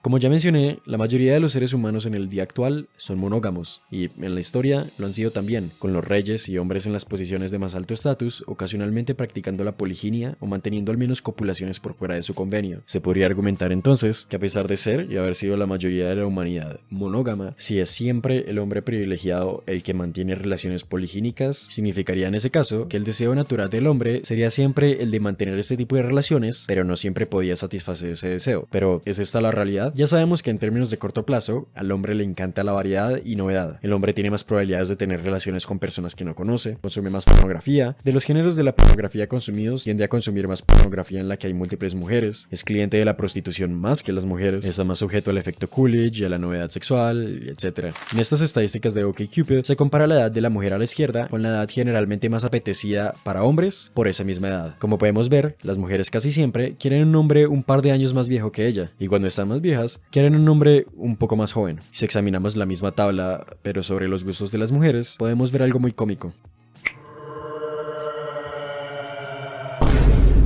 Como ya mencioné, la mayoría de los seres humanos en el día actual son monógamos, y en la historia lo han sido también, con los reyes y hombres en las posiciones de más alto estatus, ocasionalmente practicando la poliginia o manteniendo al menos copulaciones por fuera de su convenio. Se podría argumentar entonces que a pesar de ser y haber sido la mayoría de la humanidad monógama, si es siempre el hombre privilegiado el que mantiene relaciones poligínicas, significaría en ese caso que el deseo natural del hombre sería siempre el de mantener este tipo de relaciones, pero no siempre podía satisfacer ese deseo. Pero ¿es esta la realidad? Ya sabemos que en términos de corto plazo, al hombre le encanta la variedad y novedad. El hombre tiene más probabilidades de tener relaciones con personas que no conoce, consume más pornografía. De los géneros de la pornografía consumidos, tiende a consumir más pornografía en la que hay múltiples mujeres, es cliente de la prostitución más que las mujeres, está más sujeto al efecto Coolidge y a la novedad sexual, etc. En estas estadísticas de OkCupid se compara la edad de la mujer a la izquierda con la edad generalmente más apetecida para hombres por esa misma edad. Como podemos ver, las mujeres casi siempre quieren un hombre un par de años más viejo que ella, y cuando están más viejas, quieren un hombre un poco más joven. Si examinamos la misma tabla, pero sobre los gustos de las mujeres, podemos ver algo muy cómico.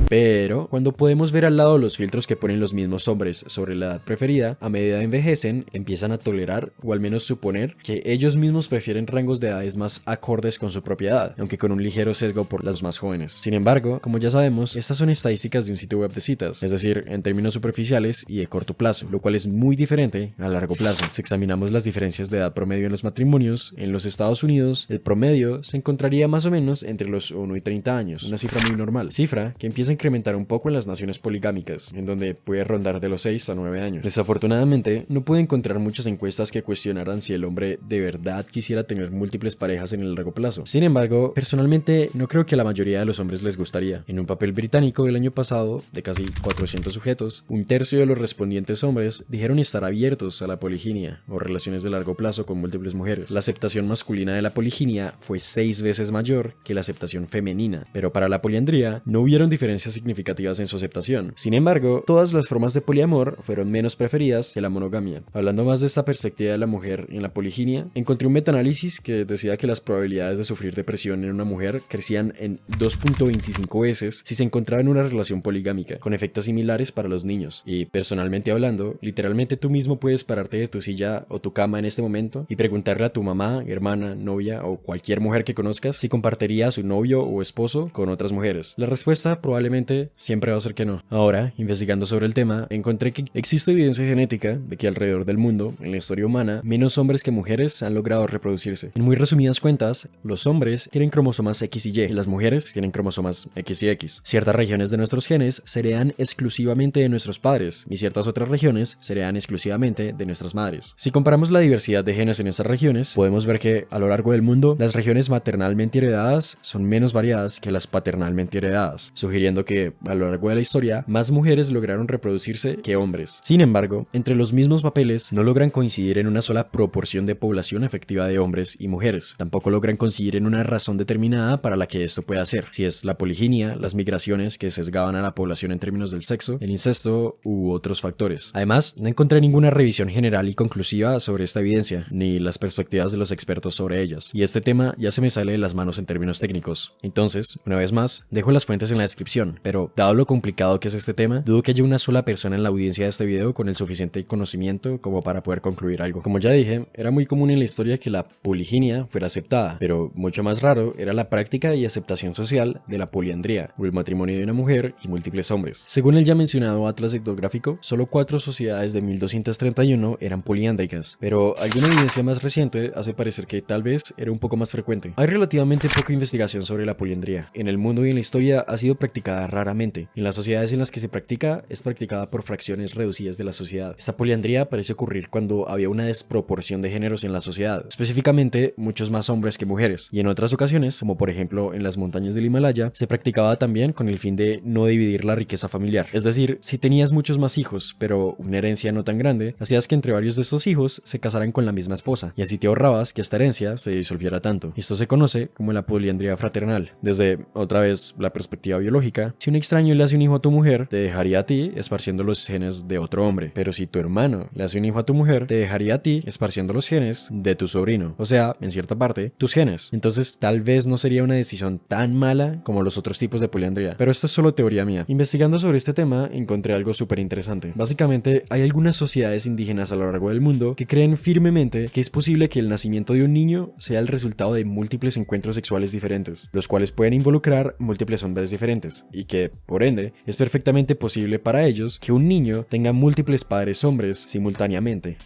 Pero, cuando podemos ver al lado los filtros que ponen los mismos hombres sobre la edad preferida, a medida que envejecen, empiezan a tolerar, o al menos suponer, que ellos mismos prefieren rangos de edades más acordes con su propia edad, aunque con un ligero sesgo por las más jóvenes. Sin embargo, como ya sabemos, estas son estadísticas de un sitio web de citas, es decir, en términos superficiales y de corto plazo, lo cual es muy diferente a largo plazo. Si examinamos las diferencias de edad promedio en los matrimonios, en los Estados Unidos, el promedio se encontraría más o menos entre los 1 y 30 años, una cifra muy normal, cifra que empieza a incrementar un poco en las naciones poligámicas, en donde puede rondar de los 6 a 9 años. Desafortunadamente, no pude encontrar muchas encuestas que cuestionaran si el hombre de verdad quisiera tener múltiples parejas en el largo plazo. Sin embargo, personalmente no creo que a la mayoría de los hombres les gustaría. En un papel británico del año pasado, de casi 400 sujetos, un tercio de los respondientes hombres dijeron estar abiertos a la poliginia o relaciones de largo plazo con múltiples mujeres. La aceptación masculina de la poliginia fue 6 veces mayor que la aceptación femenina, pero para la poliandría no hubieron diferencias diferencias significativas en su aceptación. Sin embargo, todas las formas de poliamor fueron menos preferidas que la monogamia. Hablando más de esta perspectiva de la mujer en la poliginia, encontré un metaanálisis que decía que las probabilidades de sufrir depresión en una mujer crecían en 2.25 veces si se encontraba en una relación poligámica, con efectos similares para los niños. Y personalmente hablando, literalmente tú mismo puedes pararte de tu silla o tu cama en este momento y preguntarle a tu mamá, hermana, novia o cualquier mujer que conozcas si compartiría a su novio o esposo con otras mujeres. La respuesta probablemente siempre va a ser que no. Ahora, investigando sobre el tema, encontré que existe evidencia genética de que alrededor del mundo, en la historia humana, menos hombres que mujeres han logrado reproducirse. En muy resumidas cuentas, los hombres tienen cromosomas X y Y, y las mujeres tienen cromosomas X y X. Ciertas regiones de nuestros genes se heredan exclusivamente de nuestros padres, y ciertas otras regiones se heredan exclusivamente de nuestras madres. Si comparamos la diversidad de genes en estas regiones, podemos ver que a lo largo del mundo, las regiones maternalmente heredadas son menos variadas que las paternalmente heredadas, sugiriendo que a lo largo de la historia, más mujeres lograron reproducirse que hombres. Sin embargo, entre los mismos papeles no logran coincidir en una sola proporción de población efectiva de hombres y mujeres. Tampoco logran coincidir en una razón determinada para la que esto pueda ser, si es la poliginia, las migraciones que sesgaban a la población en términos del sexo, el incesto u otros factores. Además, no encontré ninguna revisión general y conclusiva sobre esta evidencia, ni las perspectivas de los expertos sobre ellas, y este tema ya se me sale de las manos en términos técnicos. Entonces, una vez más, dejo las fuentes en la descripción, pero dado lo complicado que es este tema, dudo que haya una sola persona en la audiencia de este video con el suficiente conocimiento como para poder concluir algo. Como ya dije, era muy común en la historia que la poliginia fuera aceptada, pero mucho más raro era la práctica y aceptación social de la poliandría, o el matrimonio de una mujer y múltiples hombres. Según el ya mencionado atlas etnográfico, solo 4 sociedades de 1231 eran poliándricas, pero alguna evidencia más reciente hace parecer que tal vez era un poco más frecuente. Hay relativamente poca investigación sobre la poliandría. En el mundo y en la historia ha sido practicada raramente. En las sociedades en las que se practica, es practicada por fracciones reducidas de la sociedad. Esta poliandría parece ocurrir cuando había una desproporción de géneros en la sociedad, específicamente muchos más hombres que mujeres, y en otras ocasiones, como por ejemplo en las montañas del Himalaya, se practicaba también con el fin de no dividir la riqueza familiar. Es decir, si tenías muchos más hijos, pero una herencia no tan grande, hacías que entre varios de estos hijos se casaran con la misma esposa, y así te ahorrabas que esta herencia se disolviera tanto. Esto se conoce como la poliandría fraternal. Desde, otra vez, la perspectiva biológica, si un extraño le hace un hijo a tu mujer, te dejaría a ti esparciendo los genes de otro hombre, pero si tu hermano le hace un hijo a tu mujer, te dejaría a ti esparciendo los genes de tu sobrino, o sea, en cierta parte, tus genes. Entonces tal vez no sería una decisión tan mala como los otros tipos de poliandría, pero esta es solo teoría mía. Investigando sobre este tema, encontré algo súper interesante. Básicamente, hay algunas sociedades indígenas a lo largo del mundo que creen firmemente que es posible que el nacimiento de un niño sea el resultado de múltiples encuentros sexuales diferentes, los cuales pueden involucrar múltiples hombres diferentes, y que, por ende, es perfectamente posible para ellos que un niño tenga múltiples padres hombres simultáneamente.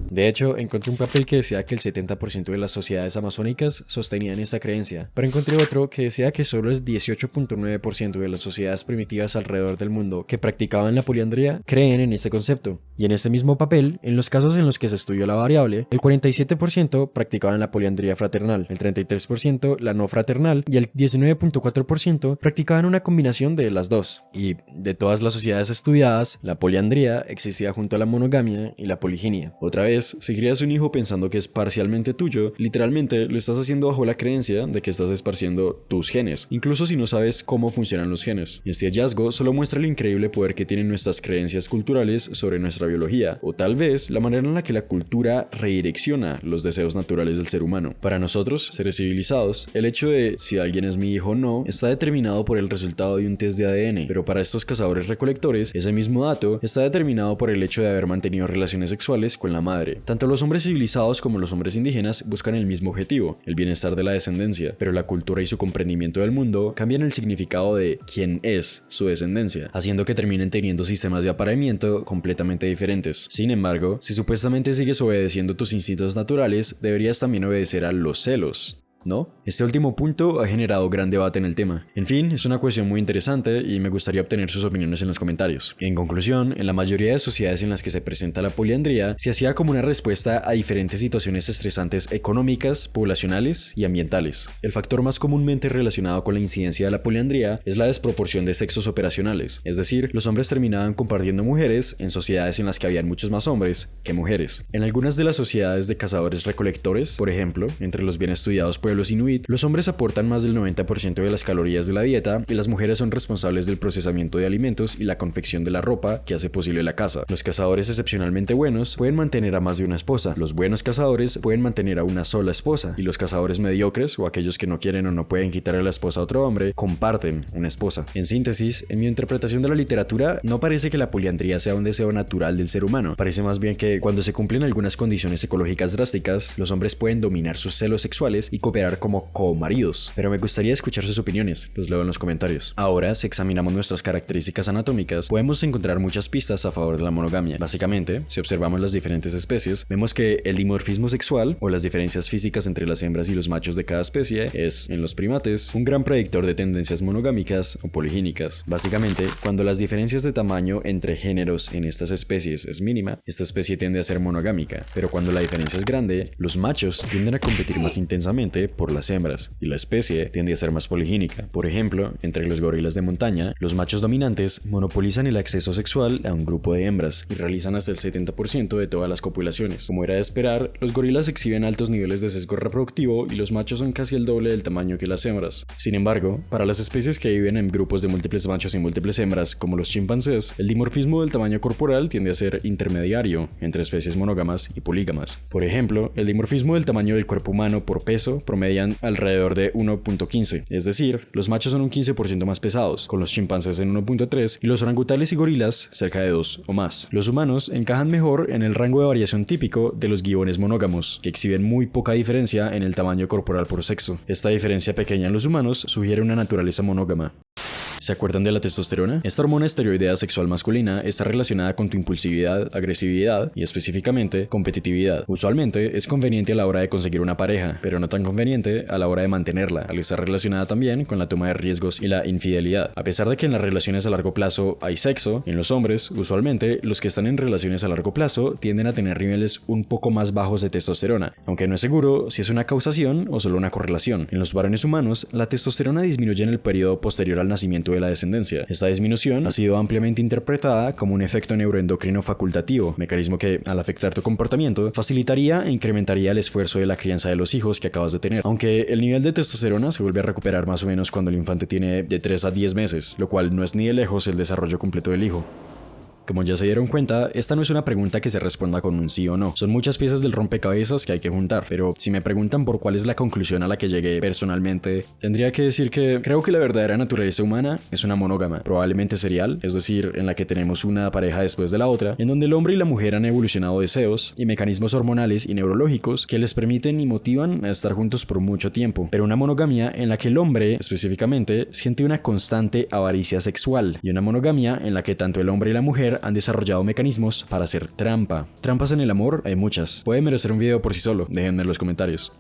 De hecho, encontré un papel que decía que el 70% de las sociedades amazónicas sostenían esta creencia, pero encontré otro que decía que solo el 18.9% de las sociedades primitivas alrededor del mundo que practicaban la poliandría creen en este concepto. Y en este mismo papel, en los casos en los que se estudió la variable, el 47% practicaban la poliandría fraternal, el 33% la no fraternal y el 19.4% practicaban una combinación de las dos. Y de todas las sociedades estudiadas, la poliandría existía junto a la monogamia y la poliginia. Otra vez, si crías un hijo pensando que es parcialmente tuyo, literalmente lo estás haciendo bajo la creencia de que estás esparciendo tus genes, incluso si no sabes cómo funcionan los genes. Y este hallazgo solo muestra el increíble poder que tienen nuestras creencias culturales sobre nuestra biología, o tal vez la manera en la que la cultura redirecciona los deseos naturales del ser humano. Para nosotros, seres civilizados, el hecho de si alguien es mi hijo o no está determinado por el resultado de un test de ADN, pero para estos cazadores recolectores, ese mismo dato está determinado por el hecho de haber mantenido relaciones sexuales con la madre. Tanto los hombres civilizados como los hombres indígenas buscan el mismo objetivo, el bienestar de la descendencia, pero la cultura y su comprendimiento del mundo cambian el significado de quién es su descendencia, haciendo que terminen teniendo sistemas de apareamiento completamente diferentes. Sin embargo, si supuestamente sigues obedeciendo tus instintos naturales, deberías también obedecer a los celos, ¿no? Este último punto ha generado gran debate en el tema. En fin, es una cuestión muy interesante y me gustaría obtener sus opiniones en los comentarios. En conclusión, en la mayoría de sociedades en las que se presenta la poliandría, se hacía como una respuesta a diferentes situaciones estresantes económicas, poblacionales y ambientales. El factor más comúnmente relacionado con la incidencia de la poliandría es la desproporción de sexos operacionales, es decir, los hombres terminaban compartiendo mujeres en sociedades en las que habían muchos más hombres que mujeres. En algunas de las sociedades de cazadores-recolectores, por ejemplo, entre los bien estudiados pueblos pueblos inuit, los hombres aportan más del 90% de las calorías de la dieta y las mujeres son responsables del procesamiento de alimentos y la confección de la ropa que hace posible la caza. Los cazadores excepcionalmente buenos pueden mantener a más de una esposa, los buenos cazadores pueden mantener a una sola esposa, y los cazadores mediocres o aquellos que no quieren o no pueden quitarle la esposa a otro hombre comparten una esposa. En síntesis, en mi interpretación de la literatura, no parece que la poliandría sea un deseo natural del ser humano, parece más bien que cuando se cumplen algunas condiciones ecológicas drásticas, los hombres pueden dominar sus celos sexuales y cooperar como co-maridos. Pero me gustaría escuchar sus opiniones, los leo en los comentarios. Ahora, si examinamos nuestras características anatómicas, podemos encontrar muchas pistas a favor de la monogamia. Básicamente, si observamos las diferentes especies, vemos que el dimorfismo sexual o las diferencias físicas entre las hembras y los machos de cada especie es, en los primates, un gran predictor de tendencias monogámicas o poligínicas. Básicamente, cuando las diferencias de tamaño entre géneros en estas especies es mínima, esta especie tiende a ser monogámica, pero cuando la diferencia es grande, los machos tienden a competir más intensamente por las hembras y la especie tiende a ser más poligínica. Por ejemplo, entre los gorilas de montaña, los machos dominantes monopolizan el acceso sexual a un grupo de hembras y realizan hasta el 70% de todas las copulaciones. Como era de esperar, los gorilas exhiben altos niveles de sesgo reproductivo y los machos son casi el doble del tamaño que las hembras. Sin embargo, para las especies que viven en grupos de múltiples machos y múltiples hembras, como los chimpancés, el dimorfismo del tamaño corporal tiende a ser intermediario entre especies monógamas y polígamas. Por ejemplo, el dimorfismo del tamaño del cuerpo humano por peso promedian alrededor de 1.15, es decir, los machos son un 15% más pesados, con los chimpancés en 1.3 y los orangutanes y gorilas cerca de 2 o más. Los humanos encajan mejor en el rango de variación típico de los gibones monógamos, que exhiben muy poca diferencia en el tamaño corporal por sexo. Esta diferencia pequeña en los humanos sugiere una naturaleza monógama. ¿Se acuerdan de la testosterona? Esta hormona esteroidea sexual masculina está relacionada con tu impulsividad, agresividad y específicamente competitividad. Usualmente es conveniente a la hora de conseguir una pareja, pero no tan conveniente a la hora de mantenerla, al estar relacionada también con la toma de riesgos y la infidelidad. A pesar de que en las relaciones a largo plazo hay sexo, en los hombres, usualmente los que están en relaciones a largo plazo tienden a tener niveles un poco más bajos de testosterona, aunque no es seguro si es una causación o solo una correlación. En los varones humanos, la testosterona disminuye en el periodo posterior al nacimiento de la descendencia. Esta disminución ha sido ampliamente interpretada como un efecto neuroendocrino facultativo, mecanismo que, al afectar tu comportamiento, facilitaría e incrementaría el esfuerzo de la crianza de los hijos que acabas de tener. Aunque el nivel de testosterona se vuelve a recuperar más o menos cuando el infante tiene de 3 a 10 meses, lo cual no es ni de lejos el desarrollo completo del hijo. Como ya se dieron cuenta, esta no es una pregunta que se responda con un sí o no. Son muchas piezas del rompecabezas que hay que juntar, pero si me preguntan por cuál es la conclusión a la que llegué personalmente, tendría que decir que creo que la verdadera naturaleza humana es una monógama, probablemente serial, es decir, en la que tenemos una pareja después de la otra, en donde el hombre y la mujer han evolucionado deseos y mecanismos hormonales y neurológicos que les permiten y motivan a estar juntos por mucho tiempo, pero una monogamia en la que el hombre, específicamente, siente una constante avaricia sexual, y una monogamia en la que tanto el hombre y la mujer han desarrollado mecanismos para hacer trampa. Trampas en el amor hay muchas. Puede merecer un video por sí solo, déjenme en los comentarios.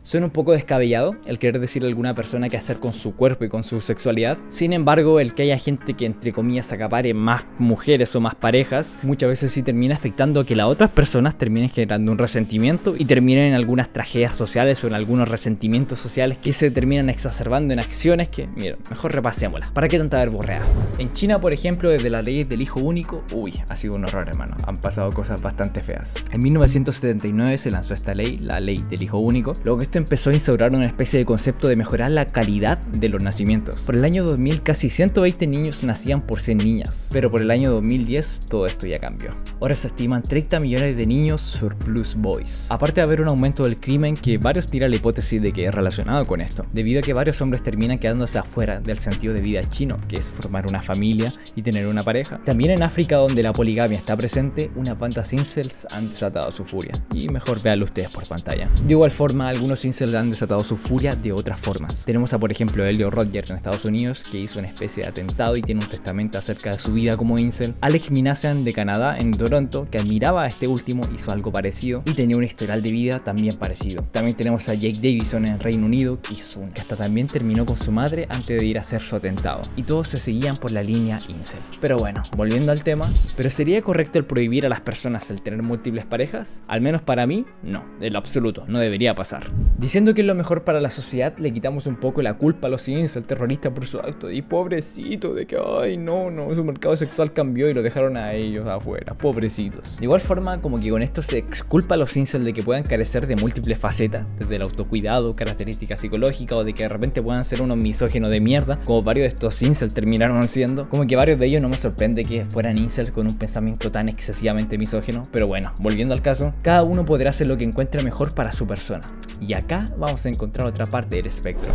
Suena un poco descabellado el querer decirle a alguna persona qué hacer con su cuerpo y con su sexualidad. Sin embargo, el que haya gente que entre comillas acapare más mujeres o más parejas, muchas veces sí termina afectando a que las otras personas terminen generando un resentimiento y terminen en algunas tragedias sociales o en algunos resentimientos sociales que se terminan exacerbando en acciones que, mira, mejor repasémoslas. ¿Para qué tanta verborrea? En China, por ejemplo, desde la ley del hijo único, ha sido un horror, hermano. Han pasado cosas bastante feas. En 1979 se lanzó esta ley, la ley del hijo único. Luego que esto empezó a instaurar una especie de concepto de mejorar la calidad de los nacimientos. Por el año 2000 casi 120 niños nacían por 100 niñas, pero por el año 2010 todo esto ya cambió. Ahora se estiman 30 millones de niños surplus boys. Aparte de haber un aumento del crimen que varios tiran la hipótesis de que es relacionado con esto, debido a que varios hombres terminan quedándose afuera del sentido de vida chino, que es formar una familia y tener una pareja. También en África, donde la poligamia está presente, unas bandas incels han desatado su furia, y mejor véanlo ustedes por pantalla. De igual forma, algunos incels han desatado su furia de otras formas. Tenemos a, por ejemplo, Elliot Rodger en Estados Unidos, que hizo una especie de atentado y tiene un testamento acerca de su vida como incel. Alex Minassian de Canadá, en Toronto, que admiraba a este último, hizo algo parecido y tenía un historial de vida también parecido. También tenemos a Jake Davison en Reino Unido, que hasta también terminó con su madre antes de ir a hacer su atentado. Y todos se seguían por la línea incel. Pero bueno, volviendo al tema, ¿pero sería correcto el prohibir a las personas el tener múltiples parejas? Al menos para mí, no, en lo absoluto, no debería pasar. Diciendo que es lo mejor para la sociedad, le quitamos un poco la culpa a los incels terroristas por su acto. Y pobrecito, de que, ay, no, su mercado sexual cambió y lo dejaron a ellos afuera. Pobrecitos. De igual forma, como que con esto se exculpa a los incels de que puedan carecer de múltiples facetas, desde el autocuidado, características psicológicas, o de que de repente puedan ser unos misógenos de mierda, como varios de estos incels terminaron siendo. Como que varios de ellos no me sorprende que fueran incels con un pensamiento tan excesivamente misógino. Pero bueno, volviendo al caso, cada uno podrá hacer lo que encuentre mejor para su persona. Y acá vamos a encontrar otra parte del espectro.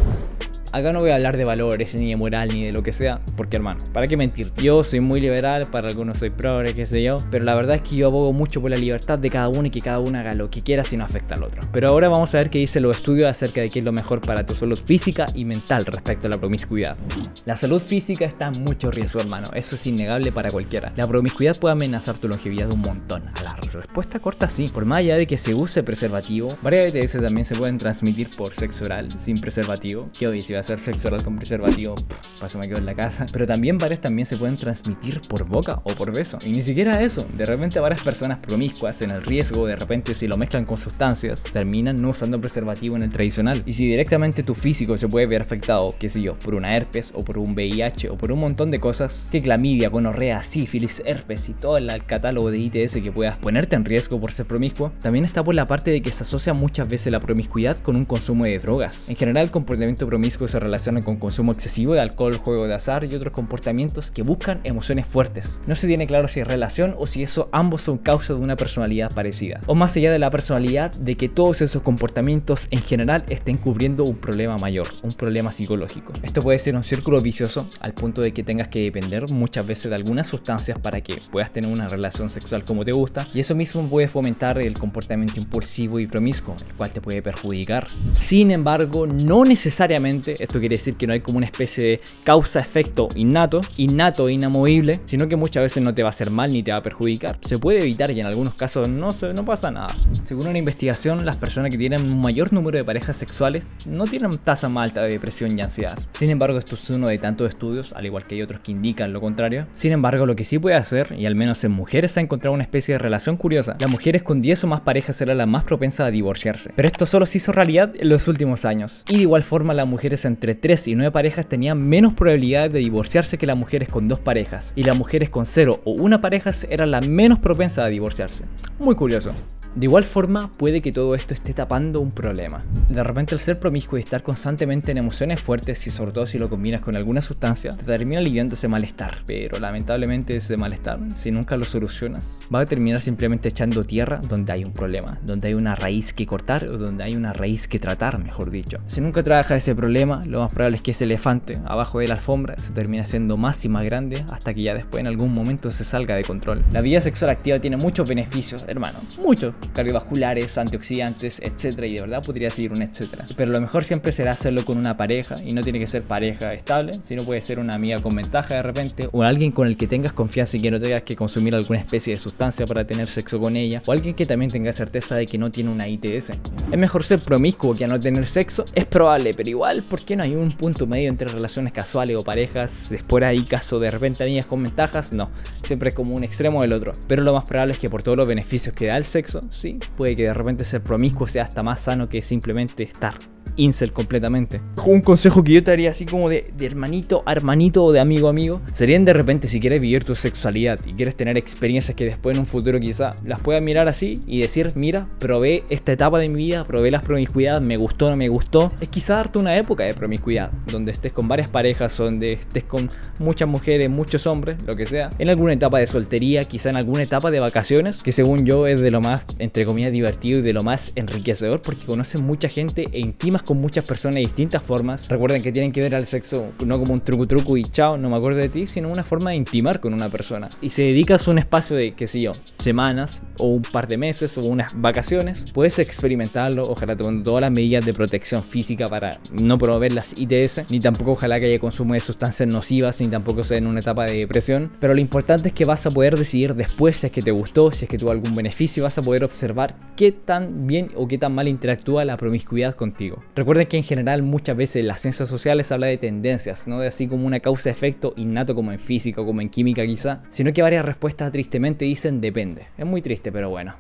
Acá no voy a hablar de valores, ni de moral, ni de lo que sea, porque hermano, ¿para qué mentir? Yo soy muy liberal, para algunos soy progre, qué sé yo, pero la verdad es que yo abogo mucho por la libertad de cada uno y que cada uno haga lo que quiera si no afecta al otro. Pero ahora vamos a ver qué dicen los estudios acerca de qué es lo mejor para tu salud física y mental respecto a la promiscuidad. La salud física está en mucho riesgo, hermano, eso es innegable para cualquiera. La promiscuidad puede amenazar tu longevidad un montón. A la respuesta corta sí, por más allá de que se use preservativo, varias ETS también se pueden transmitir por sexo oral sin preservativo, que hoy si va a ser sexo oral con preservativo, paso me quedo en la casa. Pero también varias también se pueden transmitir por boca o por beso. Y ni siquiera eso, de repente varias personas promiscuas en el riesgo, de repente si lo mezclan con sustancias, terminan no usando preservativo en el tradicional. Y si directamente tu físico se puede ver afectado, qué sé yo, por una herpes o por un VIH o por un montón de cosas, que clamidia, gonorrea, sífilis, herpes y todo el catálogo de ITS que puedas ponerte en riesgo por ser promiscuo, también está por la parte de que se asocia muchas veces la promiscuidad con un consumo de drogas. En general el comportamiento promiscuo se relaciona con consumo excesivo de alcohol, juego de azar y otros comportamientos que buscan emociones fuertes. No se tiene claro si es relación o si eso ambos son causa de una personalidad parecida. O más allá de la personalidad, de que todos esos comportamientos en general estén cubriendo un problema mayor, un problema psicológico. Esto puede ser un círculo vicioso al punto de que tengas que depender muchas veces de algunas sustancias para que puedas tener una relación sexual como te gusta, y eso mismo puede fomentar el comportamiento impulsivo y promiscuo, el cual te puede perjudicar. Sin embargo, no necesariamente esto quiere decir que no hay como una especie de causa-efecto innato e inamovible, sino que muchas veces no te va a hacer mal ni te va a perjudicar. Se puede evitar y en algunos casos no pasa nada. Según una investigación, las personas que tienen un mayor número de parejas sexuales no tienen tasa más alta de depresión y ansiedad. Sin embargo, esto es uno de tantos estudios, al igual que hay otros que indican lo contrario. Sin embargo, lo que sí puede hacer, y al menos en mujeres se ha encontrado una especie de relación curiosa, las mujeres con 10 o más parejas eran las más propensas a divorciarse. Pero esto solo se hizo realidad en los últimos años. Y de igual forma, las mujeres entre 3 y 9 parejas tenían menos probabilidades de divorciarse que las mujeres con 2 parejas, y las mujeres con 0 o 1 parejas eran las menos propensas a divorciarse. Muy curioso. De igual forma, puede que todo esto esté tapando un problema. De repente, el ser promiscuo y estar constantemente en emociones fuertes, y sobre todo si lo combinas con alguna sustancia, te termina aliviando ese malestar. Pero lamentablemente ese malestar, si nunca lo solucionas, va a terminar simplemente echando tierra donde hay un problema, donde hay una raíz que cortar o donde hay una raíz que tratar, mejor dicho. Si nunca trabajas ese problema, lo más probable es que ese elefante abajo de la alfombra se termine haciendo más y más grande hasta que ya después en algún momento se salga de control. La vida sexual activa tiene muchos beneficios, hermano, muchos. Cardiovasculares, antioxidantes, etcétera, y de verdad podría seguir un etcétera. Pero lo mejor siempre será hacerlo con una pareja, y no tiene que ser pareja estable, sino puede ser una amiga con ventaja de repente, o alguien con el que tengas confianza y que no tengas que consumir alguna especie de sustancia para tener sexo con ella, o alguien que también tenga certeza de que no tiene una ITS. Es mejor ser promiscuo que a no tener sexo, es probable, pero igual, ¿por qué no hay un punto medio entre relaciones casuales o parejas? Después hay caso de repente amigas con ventajas, no, siempre es como un extremo del otro. Pero lo más probable es que por todos los beneficios que da el sexo, sí, puede que de repente ser promiscuo sea hasta más sano que simplemente estar incel completamente. Un consejo que yo te daría así como de hermanito a hermanito o de amigo a amigo, serían de repente, si quieres vivir tu sexualidad y quieres tener experiencias que después en un futuro quizá las puedas mirar así y decir, mira, probé esta etapa de mi vida, probé las promiscuidad, me gustó, no me gustó, es quizá darte una época de promiscuidad donde estés con varias parejas, donde estés con muchas mujeres, muchos hombres, lo que sea, en alguna etapa de soltería, quizá en alguna etapa de vacaciones, que según yo es de lo más, entre comillas, divertido y de lo más enriquecedor, porque conoces mucha gente e intimas con muchas personas de distintas formas. Recuerden que tienen que ver al sexo no como un truco y chao, no me acuerdo de ti, sino una forma de intimar con una persona. Y si dedicas un espacio de, qué sé yo, semanas o un par de meses o unas vacaciones, puedes experimentarlo, ojalá tomando todas las medidas de protección física para no promover las ITS, ni tampoco ojalá que haya consumo de sustancias nocivas, ni tampoco sea en una etapa de depresión. Pero lo importante es que vas a poder decidir después si es que te gustó, si es que tuvo algún beneficio, vas a poder observar qué tan bien o qué tan mal interactúa la promiscuidad contigo. Recuerden que en general muchas veces las ciencias sociales habla de tendencias, no de así como una causa-efecto innato como en física o como en química quizá, sino que varias respuestas tristemente dicen depende. Es muy triste, pero bueno.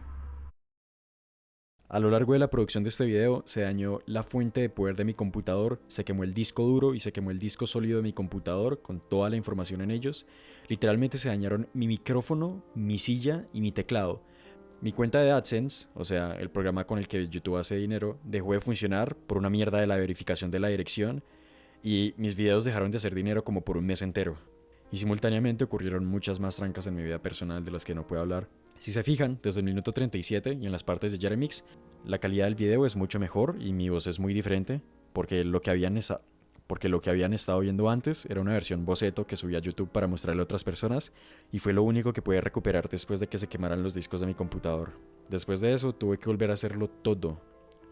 A lo largo de la producción de este video se dañó la fuente de poder de mi computador, se quemó el disco duro y se quemó el disco sólido de mi computador con toda la información en ellos. Literalmente se dañaron mi micrófono, mi silla y mi teclado. Mi cuenta de AdSense, o sea, el programa con el que YouTube hace dinero, dejó de funcionar por una mierda de la verificación de la dirección y mis videos dejaron de hacer dinero como por un mes entero. Y simultáneamente ocurrieron muchas más trancas en mi vida personal de las que no puedo hablar. Si se fijan, desde el minuto 37 y en las partes de Jeremix, la calidad del video es mucho mejor y mi voz es muy diferente, porque lo que habían estado viendo antes era una versión boceto que subí a YouTube para mostrarle a otras personas, y fue lo único que pude recuperar después de que se quemaran los discos de mi computador. Después de eso tuve que volver a hacerlo todo.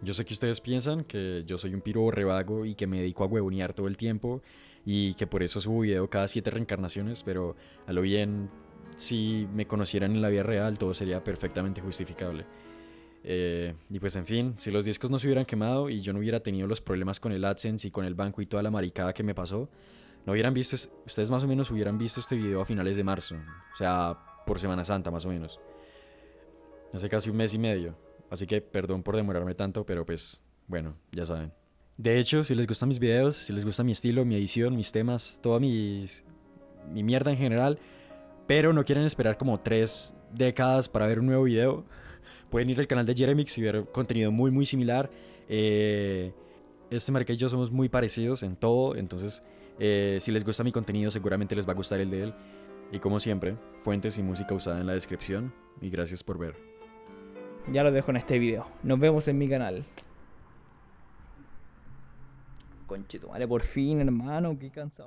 Yo sé que ustedes piensan que yo soy un piro revago y que me dedico a huevonear todo el tiempo y que por eso subo video cada 7 reencarnaciones, pero a lo bien, si me conocieran en la vida real, todo sería perfectamente justificable. Y pues en fin, si los discos no se hubieran quemado y yo no hubiera tenido los problemas con el AdSense y con el banco y toda la maricada que me pasó, no hubieran visto, ustedes más o menos hubieran visto este video a finales de marzo, o sea, por Semana Santa más o menos, hace casi un mes y medio, así que perdón por demorarme tanto, pero pues bueno, ya saben. De hecho, si les gustan mis videos, si les gusta mi estilo, mi edición, mis temas, toda mi mierda en general, pero no quieren esperar como 3 décadas para ver un nuevo video, pueden ir al canal de Jeremix y ver contenido muy similar. Este marica y yo somos muy parecidos en todo, entonces si les gusta mi contenido seguramente les va a gustar el de él. Y como siempre, fuentes y música usada en la descripción, y gracias por ver. Ya lo dejo en este video. Nos vemos en mi canal. Conchetumare, por fin, hermano, qué cansado.